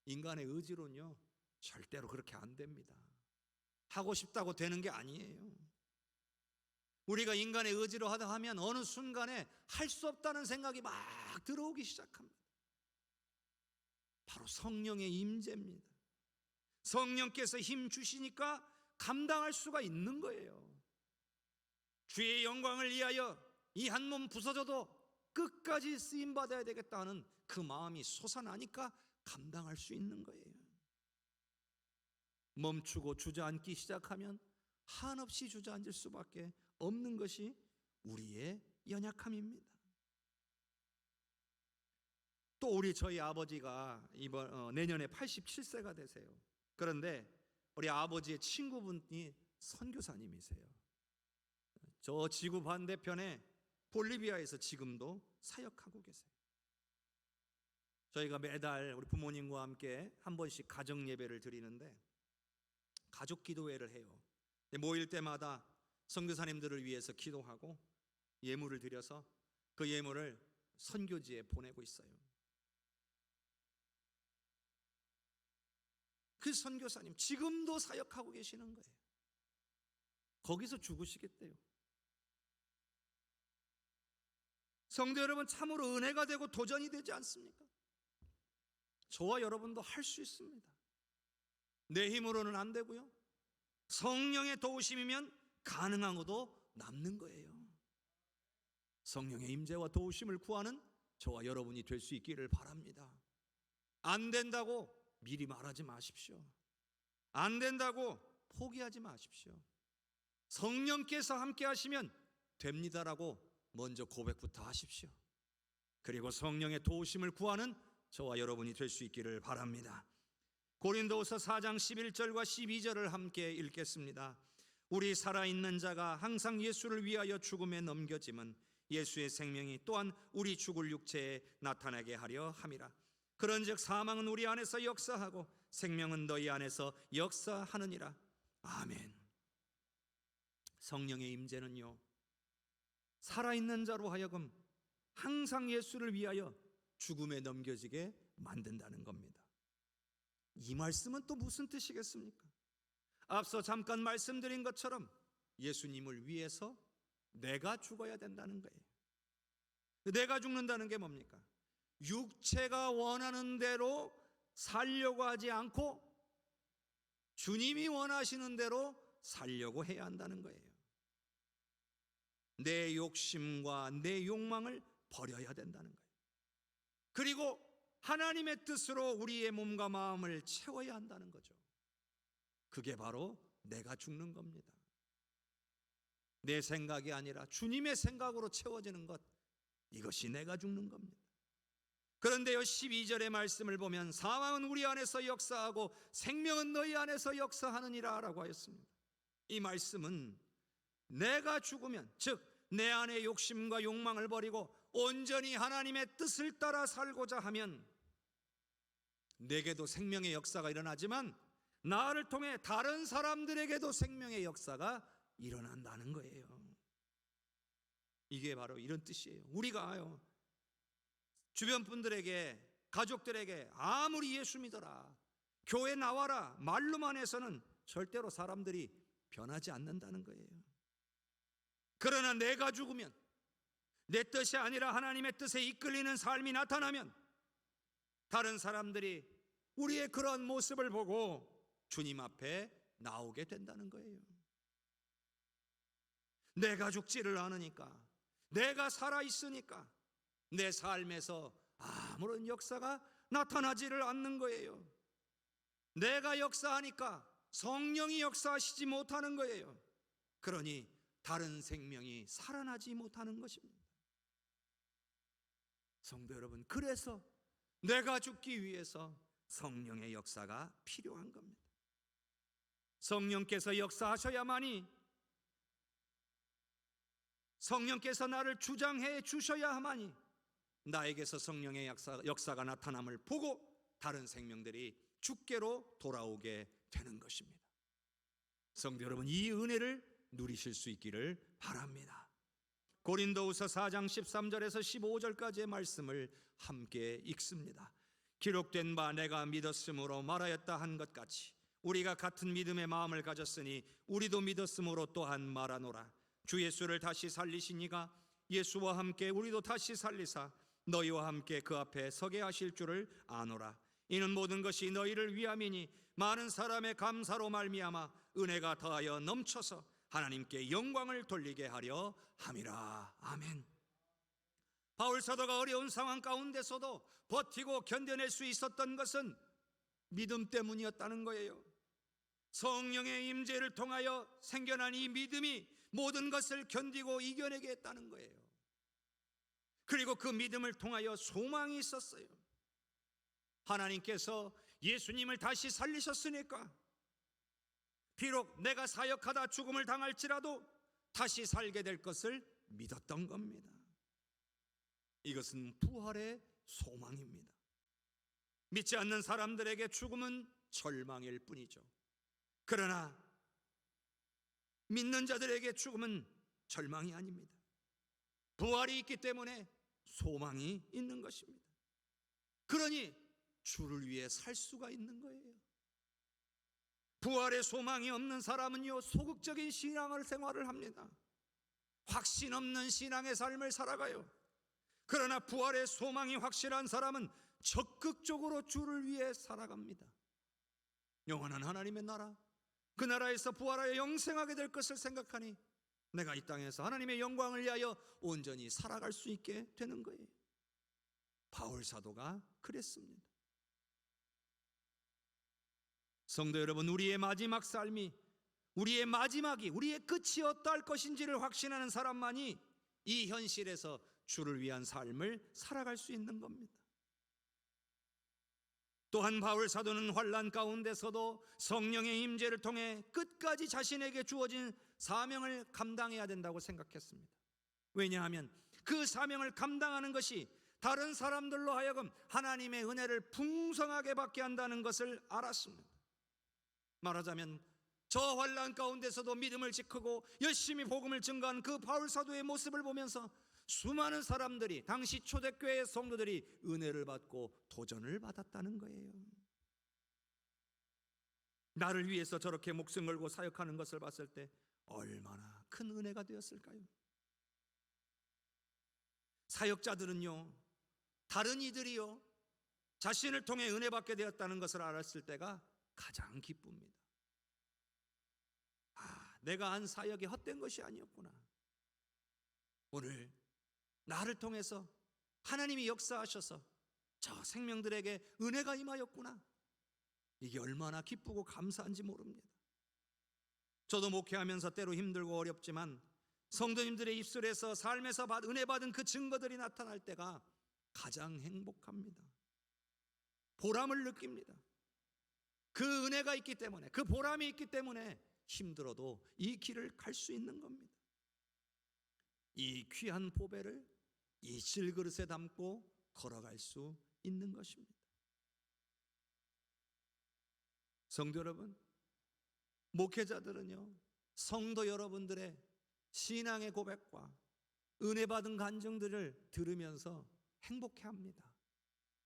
인간의 의지로는요, 절대로 그렇게 안 됩니다. 하고 싶다고 되는 게 아니에요. 우리가 인간의 의지로 하다 하면 어느 순간에 할 수 없다는 생각이 막 들어오기 시작합니다. 바로 성령의 임재입니다. 성령께서 힘 주시니까 감당할 수가 있는 거예요. 주의 영광을 위하여 이 한 몸 부서져도 끝까지 쓰임받아야 되겠다 하는 그 마음이 솟아나니까 감당할 수 있는 거예요. 멈추고 주저앉기 시작하면 한없이 주저앉을 수밖에 없는 것이 우리의 연약함입니다. 또 저희 아버지가 내년에 87세가 되세요. 그런데 우리 아버지의 친구분이 선교사님이세요. 저 지구 반대편에 볼리비아에서 지금도 사역하고 계세요. 저희가 매달 우리 부모님과 함께 한 번씩 가정 예배를 드리는데 가족 기도회를 해요. 모일 때마다 선교사님들을 위해서 기도하고 예물을 드려서 그 예물을 선교지에 보내고 있어요. 그 선교사님 지금도 사역하고 계시는 거예요. 거기서 죽으시겠대요. 성도 여러분, 참으로 은혜가 되고 도전이 되지 않습니까? 저와 여러분도 할 수 있습니다. 내 힘으로는 안 되고요, 성령의 도우심이면 가능한 것도 남는 거예요. 성령의 임재와 도우심을 구하는 저와 여러분이 될 수 있기를 바랍니다. 안 된다고 미리 말하지 마십시오. 안 된다고 포기하지 마십시오. 성령께서 함께 하시면 됩니다라고 먼저 고백부터 하십시오. 그리고 성령의 도우심을 구하는 저와 여러분이 될 수 있기를 바랍니다. 고린도후서 4장 11절과 12절을 함께 읽겠습니다. 우리 살아있는 자가 항상 예수를 위하여 죽음에 넘겨짐은 예수의 생명이 또한 우리 죽을 육체에 나타나게 하려 함이라. 그런즉 사망은 우리 안에서 역사하고 생명은 너희 안에서 역사하느니라. 아멘. 성령의 임재는요, 살아있는 자로 하여금 항상 예수를 위하여 죽음에 넘겨지게 만든다는 겁니다. 이 말씀은 또 무슨 뜻이겠습니까? 앞서 잠깐 말씀드린 것처럼 예수님을 위해서 내가 죽어야 된다는 거예요. 내가 죽는다는 게 뭡니까? 육체가 원하는 대로 살려고 하지 않고 주님이 원하시는 대로 살려고 해야 한다는 거예요. 내 욕심과 내 욕망을 버려야 된다는 거예요. 그리고 하나님의 뜻으로 우리의 몸과 마음을 채워야 한다는 거죠. 그게 바로 내가 죽는 겁니다. 내 생각이 아니라 주님의 생각으로 채워지는 것, 이것이 내가 죽는 겁니다. 그런데요, 12절의 말씀을 보면 사망은 우리 안에서 역사하고 생명은 너희 안에서 역사하느니라 라고 하였습니다. 이 말씀은 내가 죽으면, 즉 내 안의 욕심과 욕망을 버리고 온전히 하나님의 뜻을 따라 살고자 하면 내게도 생명의 역사가 일어나지만 나를 통해 다른 사람들에게도 생명의 역사가 일어난다는 거예요. 이게 바로 이런 뜻이에요. 우리가요, 주변 분들에게, 가족들에게 아무리 예수 믿어라, 교회 나와라 말로만 해서는 절대로 사람들이 변하지 않는다는 거예요. 그러나 내가 죽으면, 내 뜻이 아니라 하나님의 뜻에 이끌리는 삶이 나타나면 다른 사람들이 우리의 그런 모습을 보고 주님 앞에 나오게 된다는 거예요. 내가 죽지를 않으니까, 내가 살아있으니까 내 삶에서 아무런 역사가 나타나지를 않는 거예요. 내가 역사하니까 성령이 역사하시지 못하는 거예요. 그러니 다른 생명이 살아나지 못하는 것입니다. 성도 여러분, 그래서 내가 죽기 위해서 성령의 역사가 필요한 겁니다. 성령께서 역사하셔야만이, 성령께서 나를 주장해 주셔야 하마니 나에게서 성령의 역사가 나타남을 보고 다른 생명들이 주께로 돌아오게 되는 것입니다. 성도 여러분, 이 은혜를 누리실 수 있기를 바랍니다. 고린도후서 4장 13절에서 15절까지의 말씀을 함께 읽습니다. 기록된 바 내가 믿었으므로 말하였다 한 것 같이 우리가 같은 믿음의 마음을 가졌으니 우리도 믿었으므로 또한 말하노라. 주 예수를 다시 살리신 이가 예수와 함께 우리도 다시 살리사 너희와 함께 그 앞에 서게 하실 줄을 아노라. 이는 모든 것이 너희를 위함이니 많은 사람의 감사로 말미암아 은혜가 더하여 넘쳐서 하나님께 영광을 돌리게 하려 함이라. 아멘. 바울 사도가 어려운 상황 가운데서도 버티고 견뎌낼 수 있었던 것은 믿음 때문이었다는 거예요. 성령의 임재를 통하여 생겨난 이 믿음이 모든 것을 견디고 이겨내게 했다는 거예요. 그리고 그 믿음을 통하여 소망이 있었어요. 하나님께서 예수님을 다시 살리셨으니까 비록 내가 사역하다 죽음을 당할지라도 다시 살게 될 것을 믿었던 겁니다. 이것은 부활의 소망입니다. 믿지 않는 사람들에게 죽음은 절망일 뿐이죠. 그러나 믿는 자들에게 죽음은 절망이 아닙니다. 부활이 있기 때문에 소망이 있는 것입니다. 그러니 주를 위해 살 수가 있는 거예요. 부활의 소망이 없는 사람은요, 소극적인 신앙생활을 합니다. 확신 없는 신앙의 삶을 살아가요. 그러나 부활의 소망이 확실한 사람은 적극적으로 주를 위해 살아갑니다. 영원한 하나님의 나라, 그 나라에서 부활하여 영생하게 될 것을 생각하니 내가 이 땅에서 하나님의 영광을 위하여 온전히 살아갈 수 있게 되는 거예요. 바울 사도가 그랬습니다. 성도 여러분, 우리의 마지막 삶이 우리의 마지막이, 우리의 끝이 어떠할 것인지를 확신하는 사람만이 이 현실에서 주를 위한 삶을 살아갈 수 있는 겁니다. 또한 바울 사도는 환난 가운데서도 성령의 임재를 통해 끝까지 자신에게 주어진 사명을 감당해야 된다고 생각했습니다. 왜냐하면 그 사명을 감당하는 것이 다른 사람들로 하여금 하나님의 은혜를 풍성하게 받게 한다는 것을 알았습니다. 말하자면 저 환난 가운데서도 믿음을 지키고 열심히 복음을 증거한 그 바울 사도의 모습을 보면서 수많은 사람들이, 당시 초대교회의 성도들이 은혜를 받고 도전을 받았다는 거예요. 나를 위해서 저렇게 목숨 걸고 사역하는 것을 봤을 때 얼마나 큰 은혜가 되었을까요? 사역자들은요, 다른 이들이요 자신을 통해 은혜 받게 되었다는 것을 알았을 때가 가장 기쁩니다. 내가 한 사역이 헛된 것이 아니었구나. 오늘 나를 통해서 하나님이 역사하셔서 저 생명들에게 은혜가 임하였구나. 이게 얼마나 기쁘고 감사한지 모릅니다. 저도 목회하면서 때로 힘들고 어렵지만 성도님들의 입술에서 삶에서 은혜 받은 그 증거들이 나타날 때가 가장 행복합니다. 보람을 느낍니다. 그 은혜가 있기 때문에, 그 보람이 있기 때문에 힘들어도 이 길을 갈 수 있는 겁니다. 이 귀한 보배를 이 질그릇에 담고 걸어갈 수 있는 것입니다. 성도 여러분, 목회자들은요 성도 여러분들의 신앙의 고백과 은혜 받은 간증들을 들으면서 행복해합니다.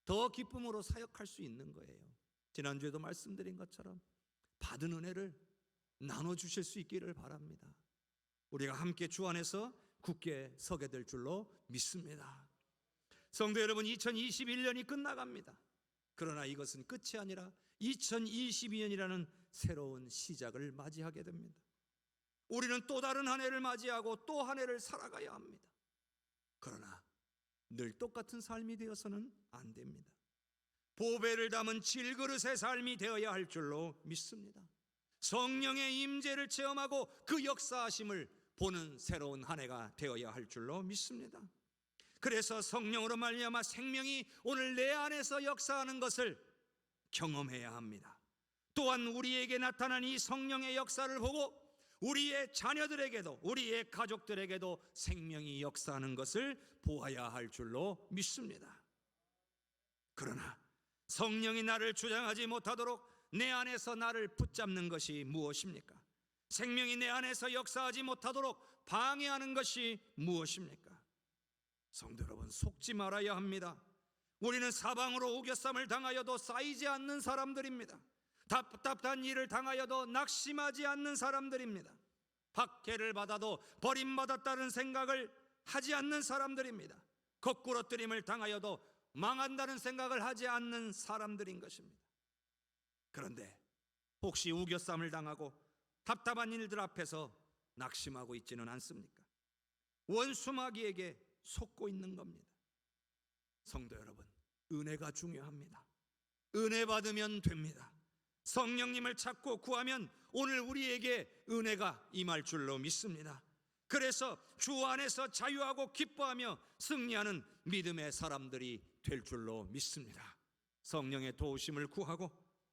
더 기쁨으로 사역할 수 있는 거예요. 지난주에도 말씀드린 것처럼 받은 은혜를 나눠주실 수 있기를 바랍니다. 우리가 함께 주 안에서 굳게 서게 될 줄로 믿습니다. 성도 여러분, 2021년이 끝나갑니다. 그러나 이것은 끝이 아니라 2022년이라는 새로운 시작을 맞이하게 됩니다. 우리는 또 다른 한 해를 맞이하고 또 한 해를 살아가야 합니다. 그러나 늘 똑같은 삶이 되어서는 안 됩니다. 보배를 담은 질그릇의 삶이 되어야 할 줄로 믿습니다. 성령의 임재를 체험하고 그 역사하심을 보는 새로운 한 해가 되어야 할 줄로 믿습니다. 그래서 성령으로 말미암아 생명이 오늘 내 안에서 역사하는 것을 경험해야 합니다. 또한 우리에게 나타난 이 성령의 역사를 보고 우리의 자녀들에게도, 우리의 가족들에게도 생명이 역사하는 것을 보아야 할 줄로 믿습니다. 그러나 성령이 나를 주장하지 못하도록 내 안에서 나를 붙잡는 것이 무엇입니까? 생명이 내 안에서 역사하지 못하도록 방해하는 것이 무엇입니까? 성도 여러분, 속지 말아야 합니다. 우리는 사방으로 우겨쌈을 당하여도 쌓이지 않는 사람들입니다. 답답한 일을 당하여도 낙심하지 않는 사람들입니다. 박해를 받아도 버림받았다는 생각을 하지 않는 사람들입니다. 거꾸러뜨림을 당하여도 망한다는 생각을 하지 않는 사람들인 것입니다. 그런데 혹시 우겨쌈을 당하고 답답한 일들 앞에서 낙심하고 있지는 않습니까? 원수마귀에게 속고 있는 겁니다. 성도 여러분, 은혜가 중요합니다. 은혜 받으면 됩니다. 성령님을 찾고 구하면 오늘 우리에게 은혜가 임할 줄로 믿습니다. 그래서 주 안에서 자유하고 기뻐하며 승리하는 믿음의 사람들이 될 줄로 믿습니다. 성령의 도우심을 구하고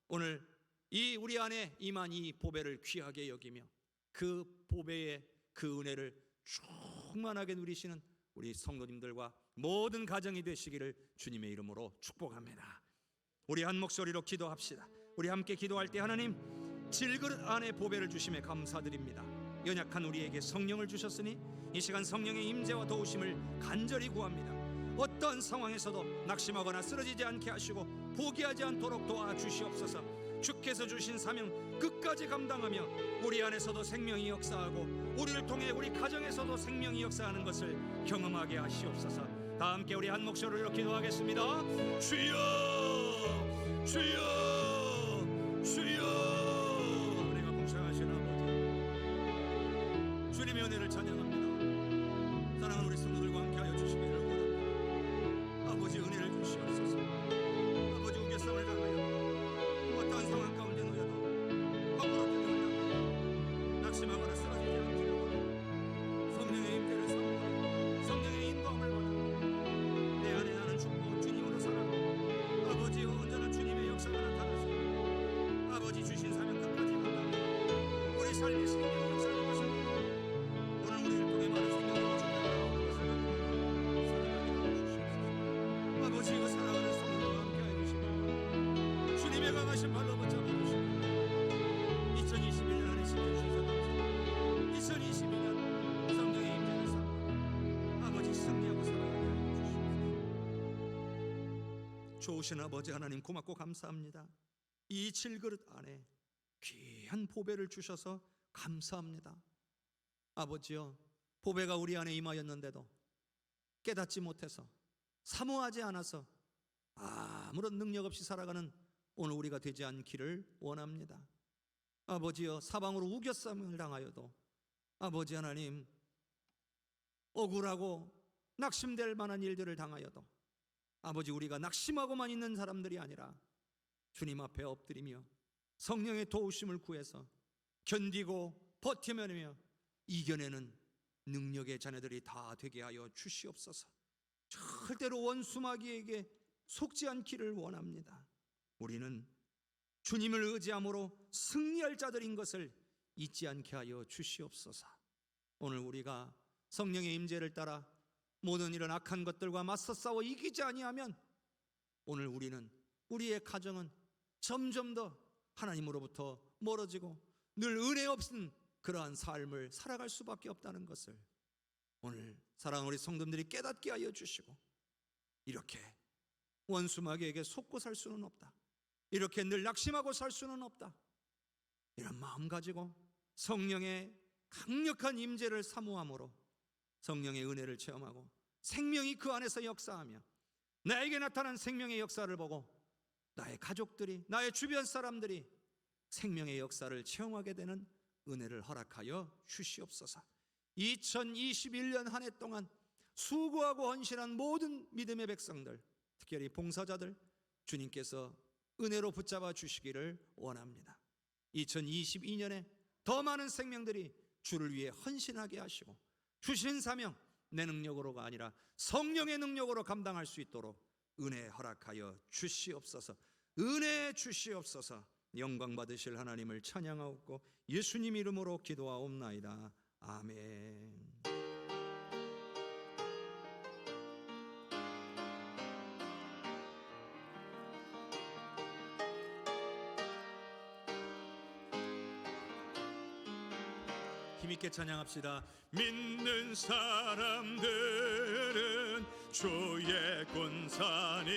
오늘 이 우리 안에 임한 이 보배를 귀하게 여기며 그 보배의 그 은혜를 충만하게 누리시는 우리 성도님들과 모든 가정이 되시기를 주님의 이름으로 축복합니다. 우리 한 목소리로 기도합시다. 우리 함께 기도할 때 하나님, 질그릇 안에 보배를 주심에 감사드립니다. 연약한 우리에게 성령을 주셨으니 이 시간 성령의 임재와 도우심을 간절히 구합니다. 어떤 상황에서도 낙심하거나 쓰러지지 않게 하시고 포기하지 않도록 도와주시옵소서. 주께서 주신 사명 끝까지 감당하며 우리 안에서도 생명이 역사하고 우리를 통해 우리 가정에서도 생명이 역사하는 것을 경험하게 하시옵소서. 다 함께 우리 한 목소리로 기도하겠습니다. 주여, 주여, 주여. 은혜가 풍성하신 아버지, 주님의 은혜를 찬양합니다. 사랑하는 우리 성도들과 함께하여 주시기를 원합니다. 아버지, 은혜를 주시옵소서. 아버지, 우겨쌈을 당하여 어떠한 상황 가운데 놓여도 거꾸로 뛰어들며 아버지 주신 사명 끝까지 감당하고 우리 삶의 생명을 사는 것을 오늘 우리를 통해 많은 생명을 주시옵소서. 아버지 그 사랑하는 성령과 함께하여 주시고 주님의 강하신 발로 붙잡아 주시고 2021년 안에 지켜주셔서 감사합니다. 2022년 성령의 임재를 삼아 아버지 승리하고 살아가게 하여 주시옵소서. 좋으신 아버지 하나님 고맙고 감사합니다. 이 7그릇 안에 귀한 보배를 주셔서 감사합니다. 아버지여, 보배가 우리 안에 임하였는데도 깨닫지 못해서 사모하지 않아서 아무런 능력 없이 살아가는 오늘 우리가 되지 않기를 원합니다. 아버지여, 사방으로 우겨쌈을 당하여도 아버지 하나님 억울하고 낙심될 만한 일들을 당하여도 아버지 우리가 낙심하고만 있는 사람들이 아니라 주님 앞에 엎드리며 성령의 도우심을 구해서 견디고 버티며 이겨내는 능력의 자녀들이 다 되게 하여 주시옵소서. 절대로 원수마귀에게 속지 않기를 원합니다. 우리는 주님을 의지함으로 승리할 자들인 것을 잊지 않게 하여 주시옵소서. 오늘 우리가 성령의 임재를 따라 모든 이런 악한 것들과 맞서 싸워 이기지 아니하면 오늘 우리의 가정은 점점 더 하나님으로부터 멀어지고 늘 은혜 없는 그러한 삶을 살아갈 수밖에 없다는 것을 오늘 사랑하는 우리 성도들이 깨닫게 하여 주시고, 이렇게 원수마귀에게 속고 살 수는 없다, 이렇게 늘 낙심하고 살 수는 없다, 이런 마음 가지고 성령의 강력한 임재를 사모함으로 성령의 은혜를 체험하고 생명이 그 안에서 역사하며 나에게 나타난 생명의 역사를 보고 나의 가족들이, 나의 주변 사람들이 생명의 역사를 체험하게 되는 은혜를 허락하여 주시옵소서. 2021년 한 해 동안 수고하고 헌신한 모든 믿음의 백성들, 특별히 봉사자들, 주님께서 은혜로 붙잡아 주시기를 원합니다. 2022년에 더 많은 생명들이 주를 위해 헌신하게 하시고 주신 사명 내 능력으로가 아니라 성령의 능력으로 감당할 수 있도록 은혜 허락하여 주시옵소서. 은혜 주시옵소서. 영광 받으실 하나님을 찬양하옵고 예수님 이름으로 기도하옵나이다. 아멘. 힘있게 찬양합시다. 믿는 사람들은 주의 군사니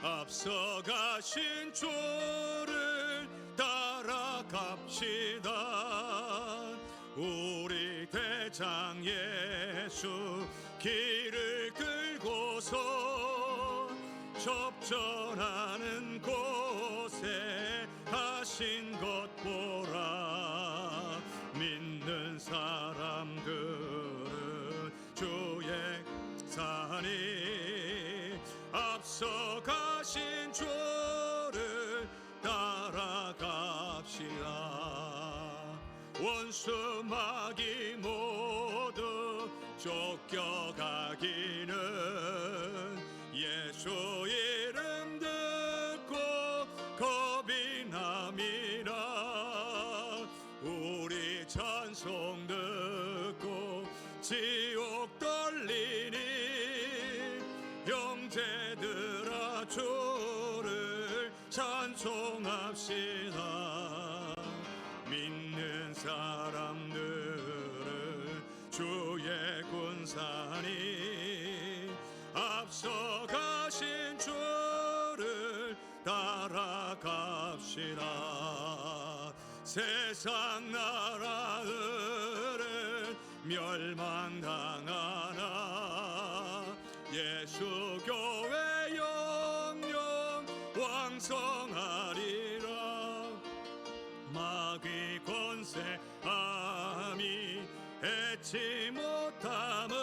앞서가신 주를 따라갑시다. 우리 대장 예수 길을 끌고서 접전하는 곳에 하신 것 보라. 믿는 사람들은 주의 산이 앞서가신 주를 따라갑시다. 원수 마귀 모두 쫓겨가기는 예수 이름 듣고 겁이 남이라. 우리 찬송 듣고 지옥 떨리니 형제들아 주를 찬송합시다. 믿는 사람들은 주의 군사니 앞서가신 주를 따라갑시다. 세상 나라들은 멸망당하나 예수 교회 영영 왕성하리라. 마귀 권세 암이 해치 못함은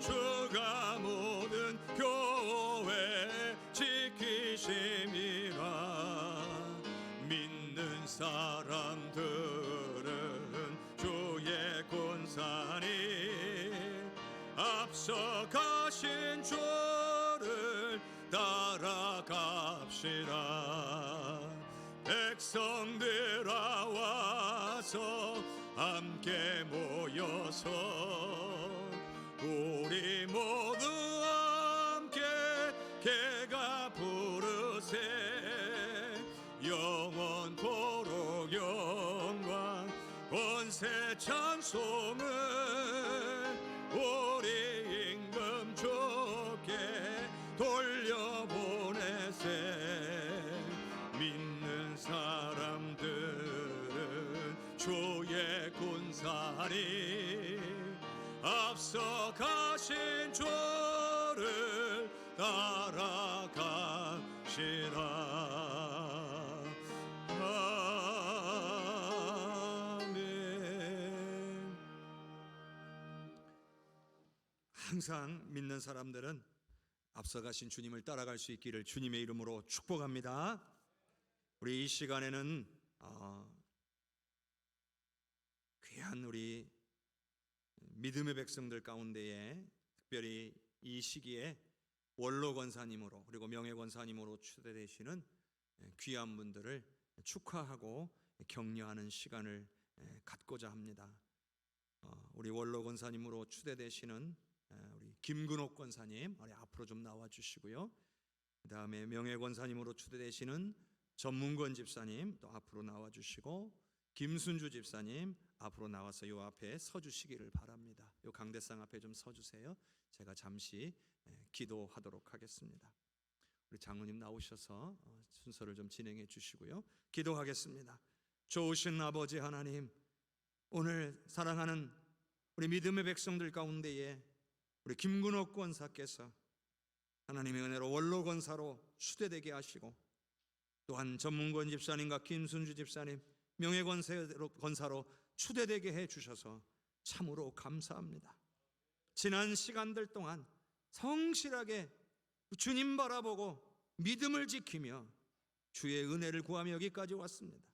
주가 모든 교회 지키심이라. 믿는 사람들은 주의 군사니 앞서가신 주를 따라갑시다. 백성들아 와서 함께 모여서 우리 모두 함께 개가 부르세 영원토록 영광 권세 찬송을 우리 임금 주께 돌려보내세 믿는 사람들은 주의 군사리 앞서가신 주를 따라갑시다. 아멘. 항상 믿는 사람들은 앞서가신 주님을 따라갈 수 있기를 주님의 이름으로 축복합니다. 우리 이 시간에는 귀한 우리 믿음의 백성들 가운데에 특별히 이 시기에 원로 권사님으로 그리고 명예 권사님으로 추대되시는 귀한 분들을 축하하고 격려하는 시간을 갖고자 합니다. 우리 원로 권사님으로 추대되시는 우리 김근옥 권사님 앞으로 좀 나와 주시고요. 그 다음에 명예 권사님으로 추대되시는 전문권 집사님 또 앞으로 나와 주시고, 김순주 집사님 앞으로 나와서 요 앞에 서 주시기를 바랍니다. 요 강대상 앞에 좀 서 주세요. 제가 잠시 기도하도록 하겠습니다. 우리 장로님 나오셔서 순서를 좀 진행해 주시고요. 기도하겠습니다. 좋으신 아버지 하나님, 오늘 사랑하는 우리 믿음의 백성들 가운데에 우리 김근옥 권사께서 하나님의 은혜로 원로 권사로 추대되게 하시고, 또한 전문권 집사님과 김순주 집사님 명예 권사로 추대되게 해 주셔서 참으로 감사합니다. 지난 시간들 동안 성실하게 주님 바라보고 믿음을 지키며 주의 은혜를 구하며 여기까지 왔습니다.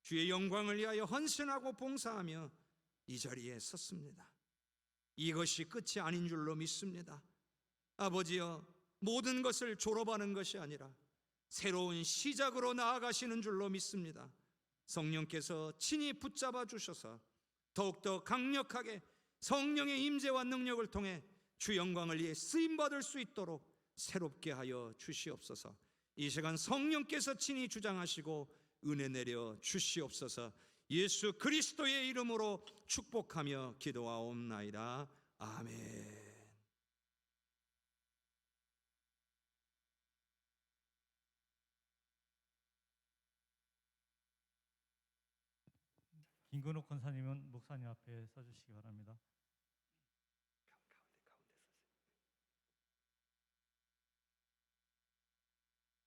주의 영광을 위하여 헌신하고 봉사하며 이 자리에 섰습니다. 이것이 끝이 아닌 줄로 믿습니다. 아버지여, 모든 것을 졸업하는 것이 아니라 새로운 시작으로 나아가시는 줄로 믿습니다. 성령께서 친히 붙잡아 주셔서 더욱더 강력하게 성령의 임재와 능력을 통해 주 영광을 위해 쓰임받을 수 있도록 새롭게 하여 주시옵소서. 이 시간 성령께서 친히 주장하시고 은혜 내려 주시옵소서. 예수 그리스도의 이름으로 축복하며 기도하옵나이다. 아멘. 김근옥 권사님은 목사님 앞에 서주시기 바랍니다.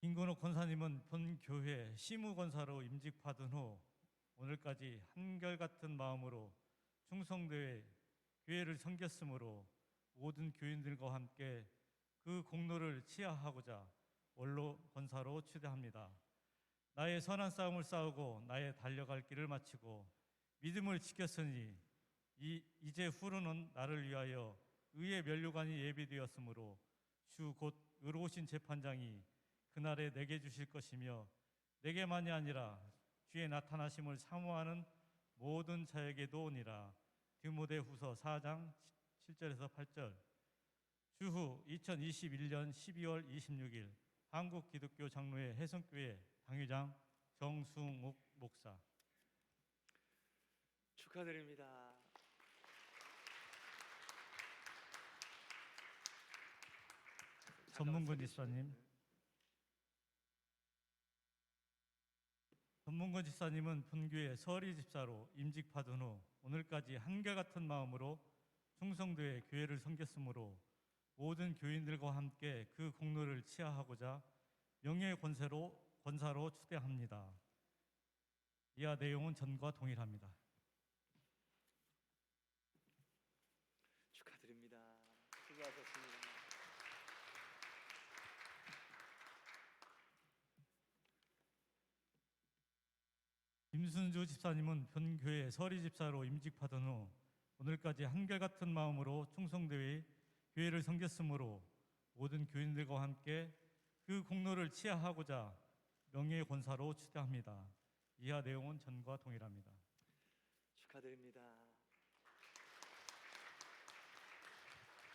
김근옥 권사님은 본 교회 시무 권사로 임직받은 후 오늘까지 한결같은 마음으로 충성되어 교회를 섬겼으므로 모든 교인들과 함께 그 공로를 치하하고자 원로 권사로 추대합니다. 나의 선한 싸움을 싸우고 나의 달려갈 길을 마치고 믿음을 지켰으니 이제 후로는 나를 위하여 의의 면류관이 예비되었으므로 주 곧 의로우신 재판장이 그날에 내게 주실 것이며 내게만이 아니라 주의 나타나심을 사모하는 모든 자에게도 오니라. 디모데후서 4장 7절에서 8절. 주후 2021년 12월 26일 한국기독교 장로회 해성교회 당회장 정승욱 목사. 축하드립니다. 전문권 집사님. 전문권 집사님은 본교회 서리 집사로 임직받은 후 오늘까지 한결같은 마음으로 충성되어 교회를 섬겼으므로 모든 교인들과 함께 그 공로를 치하하고자 명예 권사로 추대합니다. 이하 내용은 전과 동일합니다. 축하드립니다. 수고하셨습니다. 김순주 집사님은 본교회 서리 집사로 임직받은 후 오늘까지 한결같은 마음으로 충성되어 교회를 섬겼으므로 모든 교인들과 함께 그 공로를 치하하고자 명예 권사로 추대합니다. 이하 내용은 전과 동일합니다. 축하드립니다.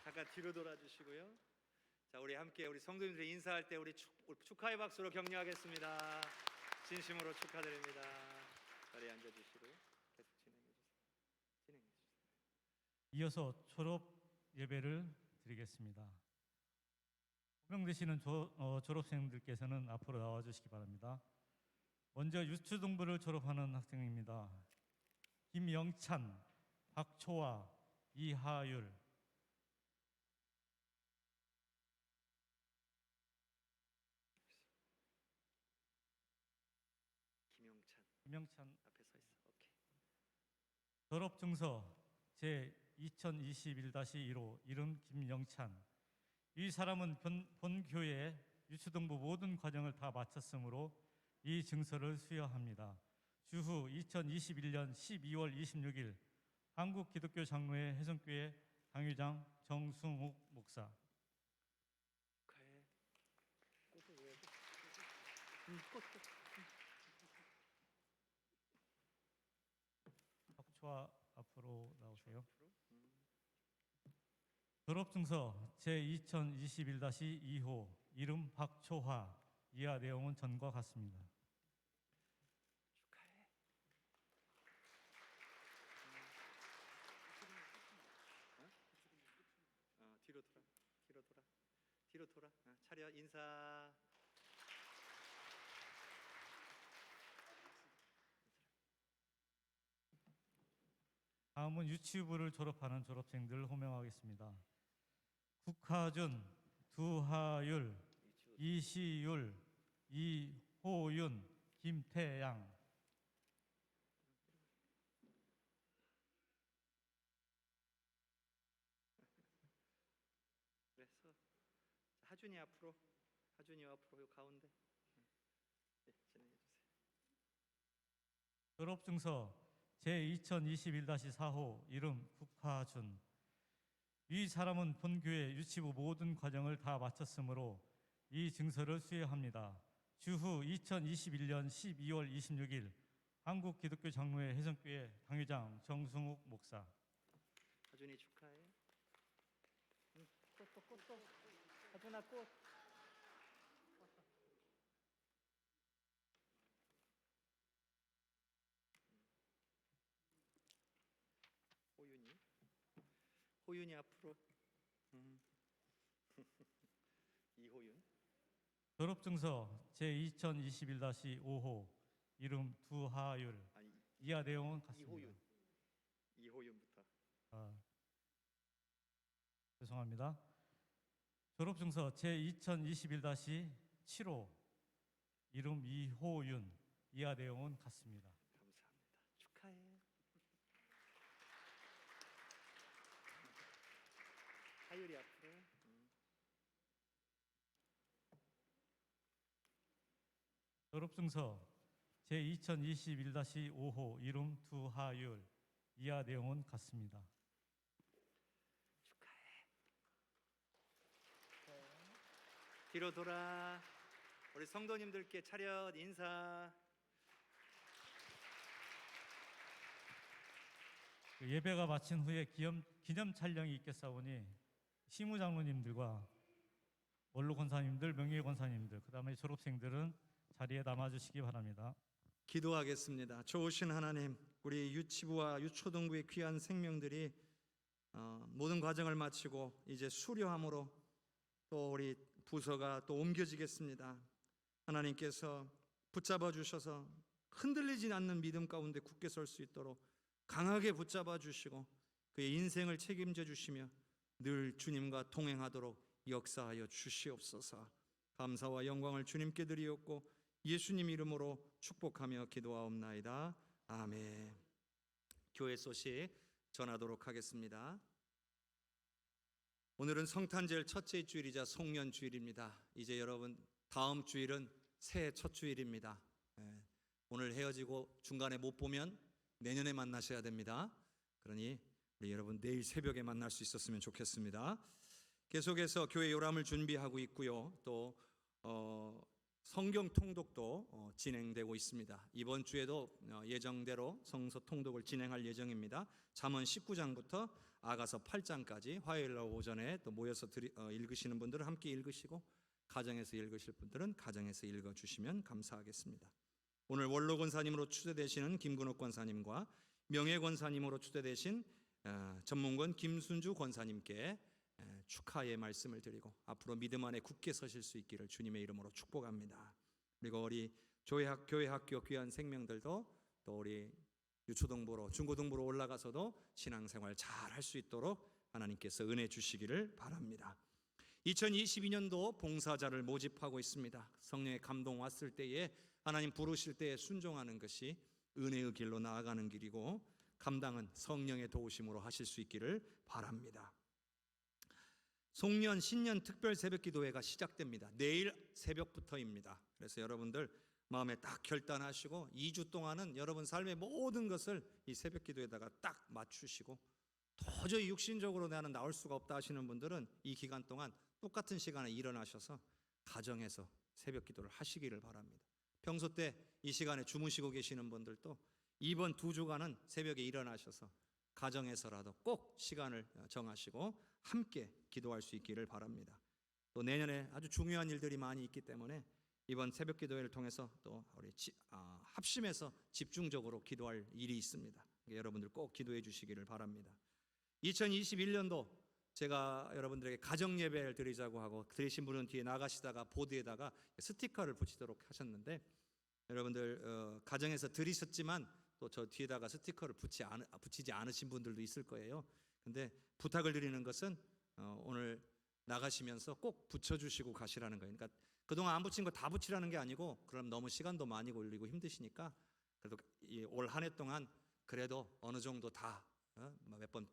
잠깐 뒤로 돌아주시고요. 자, 우리 함께 우리 성도님들이 인사할 때 우리 축하의 박수로 격려하겠습니다. 진심으로 축하드립니다. 자리에 앉아주시고 계속 진행해 주세요. 이어서 졸업 예배를 드리겠습니다. 호명되시는 졸업생들께서는 앞으로 나와주시기 바랍니다. 먼저 유초등부를 졸업하는 학생입니다. 김영찬, 박초아, 이하율. 김영찬 앞에 서 있어. 오케이. 졸업증서 제 2021-1호 이름 김영찬. 이 사람은 본 교회 유초등부 모든 과정을 다 마쳤으므로 이 증서를 수여합니다. 주후 2021년 12월 26일 한국기독교장로회 혜성교회 당회장 정승욱 목사. 축하해. 박초아 앞으로 나오세요. 졸업증서 제 2021-2호 이름 박초화. 이하 내용은 전과 같습니다. 축하해. 뒤로 돌아. 차렷 인사. 다음은 유치부를 졸업하는 졸업생들 호명하겠습니다. 국하준, 두하율, 이시율, 이호윤, 김태양. 그래서 하준이 앞으로. 하준이 앞으로 요 가운데. 네, 진행해 주세요. 졸업증서 제2021-4호 이름 국하준. 이 사람은 본교회 유치부 모든 과정을 다 마쳤으므로 이 증서를 수여합니다. 주후 2021년 12월 26일 한국기독교장로회 혜성교회 당회장 정승욱 목사. 하준이 축하해. 꽃. 하준아 꽃. 호윤이 앞으로. 이호윤. 졸업증서 제2021-5호 이름 두하율. 아니, 이하 내용은 같습니다. 이호윤부터. 죄송합니다. 졸업증서 제2021-7호 이름 이호윤. 이하 내용은 같습니다. 감사합니다. 축하해. 하율이 앞으로. 졸업증서 제2021-5호 이름 두하율. 이하 내용은 같습니다. 축하해. 뒤로 돌아. 우리 성도님들께 차렷 인사. 예배가 마친 후에 기념 촬영이 있겠사오니 시무장로님들과 원로 권사님들, 명예 권사님들, 그다음에 졸업생들은 자리에 남아주시기 바랍니다. 기도하겠습니다. 좋으신 하나님, 우리 유치부와 유초등부의 귀한 생명들이 모든 과정을 마치고 이제 수료함으로 또 우리 부서가 또 옮겨지겠습니다. 하나님께서 붙잡아 주셔서 흔들리지 않는 믿음 가운데 굳게 설 수 있도록 강하게 붙잡아 주시고 그의 인생을 책임져 주시며 늘 주님과 동행하도록 역사하여 주시옵소서. 감사와 영광을 주님께 드리옵고 예수님 이름으로 축복하며 기도하옵나이다. 아멘. 교회 소식 전하도록 하겠습니다. 오늘은 성탄절 첫째 주일이자 송년 주일입니다. 이제 여러분 다음 주일은 새해 첫 주일입니다. 오늘 헤어지고 중간에 못 보면 내년에 만나셔야 됩니다. 그러니 우리 여러분 내일 새벽에 만날 수 있었으면 좋겠습니다. 계속해서 교회 요람을 준비하고 있고요. 또 성경 통독도 진행되고 있습니다. 이번 주에도 예정대로 성서 통독을 진행할 예정입니다. 잠언 19장부터 아가서 8장까지 화요일 날 오전에 또 모여서 읽으시는 분들은 함께 읽으시고, 가정에서 읽으실 분들은 가정에서 읽어주시면 감사하겠습니다. 오늘 원로 권사님으로 추대되시는 김근옥 권사님과 명예 권사님으로 추대되신 전문권 김순주 권사님께 축하의 말씀을 드리고 앞으로 믿음 안에 굳게 서실 수 있기를 주님의 이름으로 축복합니다. 그리고 우리 교회 학교 귀한 생명들도 또 우리 유초등부로 중고등부로 올라가서도 신앙생활 잘 할 수 있도록 하나님께서 은혜 주시기를 바랍니다. 2022년도 봉사자를 모집하고 있습니다. 성령의 감동 왔을 때에, 하나님 부르실 때에 순종하는 것이 은혜의 길로 나아가는 길이고, 감당은 성령의 도우심으로 하실 수 있기를 바랍니다. 송년 신년 특별 새벽 기도회가 시작됩니다. 내일 새벽부터입니다. 그래서 여러분들 마음에 딱 결단하시고 2주 동안은 여러분 삶의 모든 것을 이 새벽 기도에다가 딱 맞추시고, 도저히 육신적으로 나는 나올 수가 없다 하시는 분들은 이 기간 동안 똑같은 시간에 일어나셔서 가정에서 새벽 기도를 하시기를 바랍니다. 평소 때 이 시간에 주무시고 계시는 분들도 이번 2주간은 새벽에 일어나셔서 가정에서라도 꼭 시간을 정하시고 함께 기도할 수 있기를 바랍니다. 또 내년에 아주 중요한 일들이 많이 있기 때문에 이번 새벽 기도회를 통해서 또 우리 합심해서 집중적으로 기도할 일이 있습니다. 여러분들 꼭 기도해 주시기를 바랍니다. 2021년도 제가 여러분들에게 가정 예배를 드리자고 하고, 드리신 분은 뒤에 나가시다가 보드에다가 스티커를 붙이도록 하셨는데, 여러분들 가정에서 드리셨지만 또 저 뒤에다가 스티커를 붙이지 않으신 분들도 있을 거예요. 근데 부탁을 드리는 것은 오늘 나가시면서 꼭 붙여주시고 가시라는 거예요. 그러니까 그동안 안 붙인 거 다 붙이라는 게 아니고, 그럼 너무 시간도 많이 걸리고 힘드시니까 그래도 올 한 해 동안 그래도 어느 정도 다 몇 번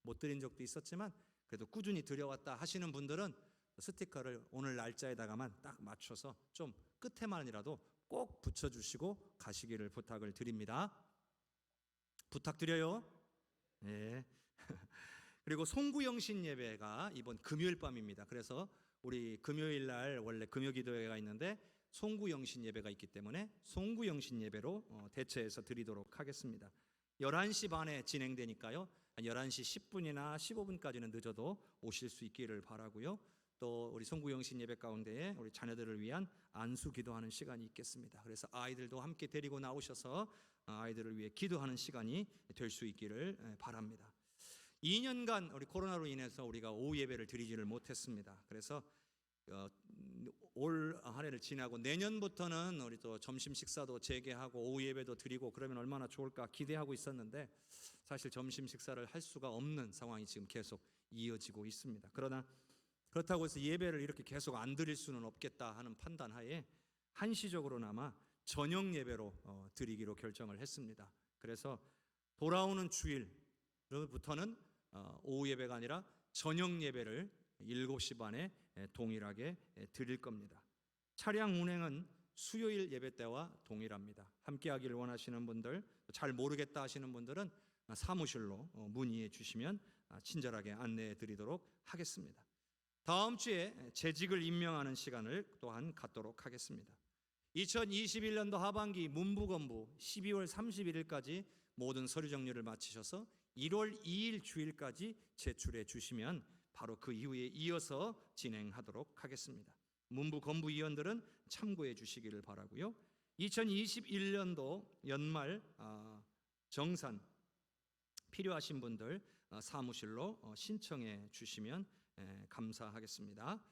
못 드린 적도 있었지만 그래도 꾸준히 드려왔다 하시는 분들은 스티커를 오늘 날짜에다가만 딱 맞춰서 좀 끝에만이라도 꼭 붙여주시고 가시기를 부탁을 드립니다. 부탁드려요. 네. 그리고 송구영신 예배가 이번 금요일 밤입니다. 그래서 우리 금요일 날 원래 금요기도회가 있는데 송구영신 예배가 있기 때문에 송구영신 예배로 대체해서 드리도록 하겠습니다. 11시 반에 진행되니까요. 한 11시 10분이나 15분까지는 늦어도 오실 수 있기를 바라고요. 또 우리 송구영신 예배 가운데에 우리 자녀들을 위한 안수 기도하는 시간이 있겠습니다. 그래서 아이들도 함께 데리고 나오셔서 아이들을 위해 기도하는 시간이 될 수 있기를 바랍니다. 2년간 우리 코로나로 인해서 우리가 오후 예배를 드리지를 못했습니다. 그래서 올 한 해를 지나고 내년부터는 우리 또 점심 식사도 재개하고 오후 예배도 드리고 그러면 얼마나 좋을까 기대하고 있었는데, 사실 점심 식사를 할 수가 없는 상황이 지금 계속 이어지고 있습니다. 그러나 그렇다고 해서 예배를 이렇게 계속 안 드릴 수는 없겠다 하는 판단하에 한시적으로나마 저녁 예배로 드리기로 결정을 했습니다. 그래서 돌아오는 주일부터는 오후 예배가 아니라 저녁 예배를 7시 반에 동일하게 드릴 겁니다. 차량 운행은 수요일 예배 때와 동일합니다. 함께 하기를 원하시는 분들, 잘 모르겠다 하시는 분들은 사무실로 문의해 주시면 친절하게 안내해 드리도록 하겠습니다. 다음 주에 재직을 임명하는 시간을 또한 갖도록 하겠습니다. 2021년도 하반기 문부건부 12월 31일까지 모든 서류 정리를 마치셔서 1월 2일 주일까지 제출해 주시면 바로 그 이후에 이어서 진행하도록 하겠습니다. 문부건부위원들은 참고해 주시기를 바라고요. 2021년도 연말 정산 필요하신 분들 사무실로 신청해 주시면 감사하겠습니다.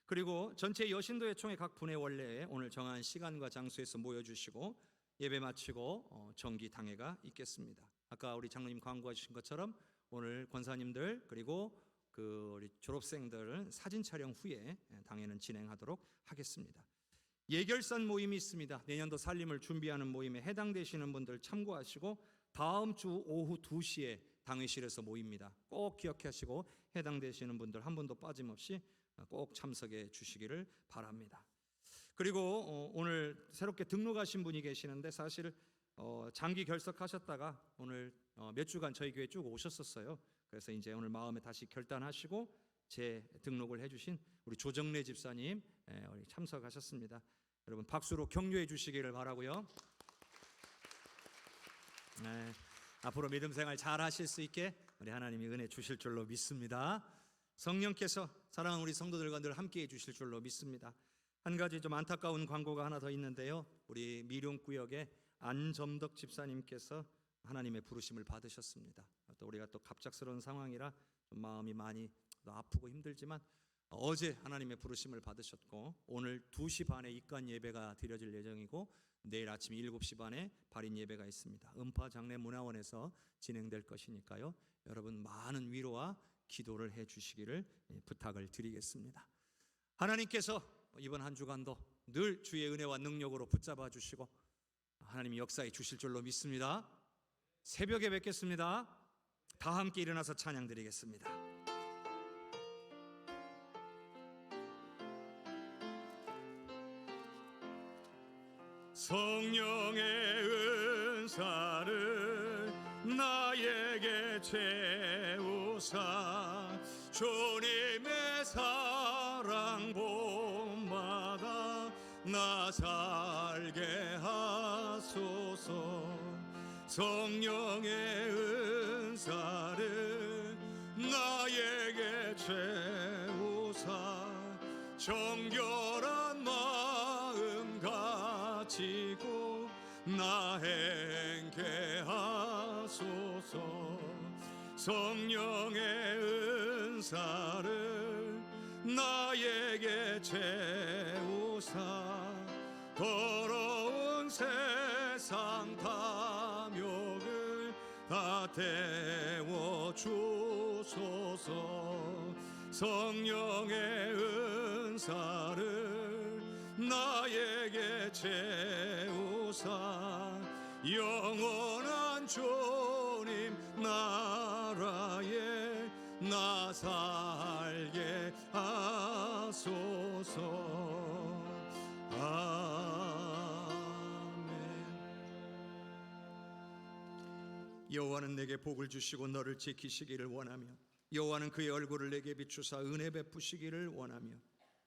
그리고 전체 여신도회 총회 각 분의 원래에 오늘 정한 시간과 장소에서 모여주시고 예배 마치고 정기 당회가 있겠습니다. 아까 우리 장로님 광고해 주신 것처럼 오늘 권사님들 그리고 우리 졸업생들 사진 촬영 후에 당회는 진행하도록 하겠습니다. 예결산 모임이 있습니다. 내년도 살림을 준비하는 모임에 해당되시는 분들 참고하시고 다음 주 오후 2시에 당회실에서 모입니다. 꼭 기억하시고 해당되시는 분들 한 분도 빠짐없이 꼭 참석해 주시기를 바랍니다. 그리고 오늘 새롭게 등록하신 분이 계시는데 사실 장기 결석하셨다가 오늘 몇 주간 저희 교회 쭉 오셨었어요. 그래서 이제 오늘 마음에 다시 결단하시고 재등록을 해주신 우리 조정래 집사님 참석하셨습니다. 여러분 박수로 격려해 주시기를 바라고요. 네, 앞으로 믿음 생활 잘 하실 수 있게 우리 하나님이 은혜 주실 줄로 믿습니다. 성령께서 사랑하는 우리 성도들과 늘 함께 해 주실 줄로 믿습니다. 한 가지 좀 안타까운 광고가 하나 더 있는데요. 우리 미룡구역의 안점덕 집사님께서 하나님의 부르심을 받으셨습니다. 또 우리가 또 갑작스러운 상황이라 좀 마음이 많이 또 아프고 힘들지만 어제 하나님의 부르심을 받으셨고 오늘 2시 반에 입관 예배가 드려질 예정이고 내일 아침 7시 반에 발인 예배가 있습니다. 음파 장례 문화원에서 진행될 것이니까요. 여러분 많은 위로와 기도를 해 주시기를 부탁을 드리겠습니다. 하나님께서 이번 한 주간도 늘 주의 은혜와 능력으로 붙잡아 주시고 하나님이 역사해 주실 줄로 믿습니다. 새벽에 뵙겠습니다. 다 함께 일어나서 찬양 드리겠습니다. 성령의 은사를 나에게 채우사 주님의 사랑 본받아 나 살게 하소서. 성령의 은사를 나에게 채우사 정결한 마음 가지고 나 행케 하소서. 성령의 은사를 나에게 채우사 더러운 세상 탐욕을 다 태워 주소서. 성령의 은사를 나에게 채우사 영원한 주님 나라에 나 살게 하소서. 아멘. 여호와는 내게 복을 주시고 너를 지키시기를 원하며 여호와는 그의 얼굴을 내게 비추사 은혜 베푸시기를 원하며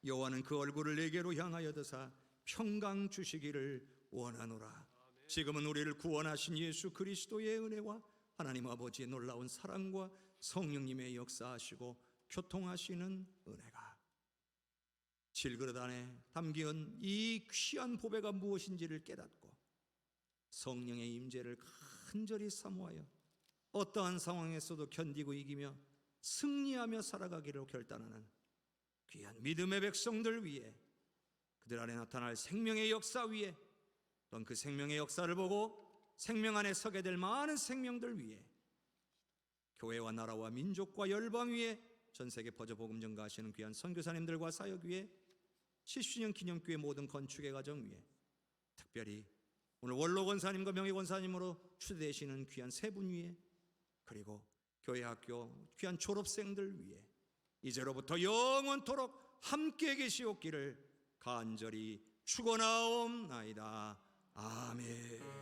여호와는 그 얼굴을 내게로 향하여 드사 평강 주시기를 원하노라. 지금은 우리를 구원하신 예수 그리스도의 은혜와 하나님 아버지의 놀라운 사랑과 성령님의 역사하시고 교통하시는 은혜가 질그릇 안에 담긴 이 귀한 보배가 무엇인지를 깨닫고 성령의 임재를 간절히 사모하여 어떠한 상황에서도 견디고 이기며 승리하며 살아가기로 결단하는 귀한 믿음의 백성들 위해 그들 안에 나타날 생명의 역사 위에 또한 그 생명의 역사를 보고 생명 안에 서게 될 많은 생명들 위해 교회와 나라와 민족과 열방 위에 전세계 퍼져 복음 전가하시는 귀한 선교사님들과 사역 위에 70주년 기념교회 모든 건축의 과정 위에 특별히 오늘 원로 권사님과 명예 권사님으로 추대되시는 귀한 세 분 위에 그리고 교회 학교 귀한 졸업생들 위에 이제로부터 영원토록 함께 계시옵기를 간절히 축원하옵나이다. 아멘.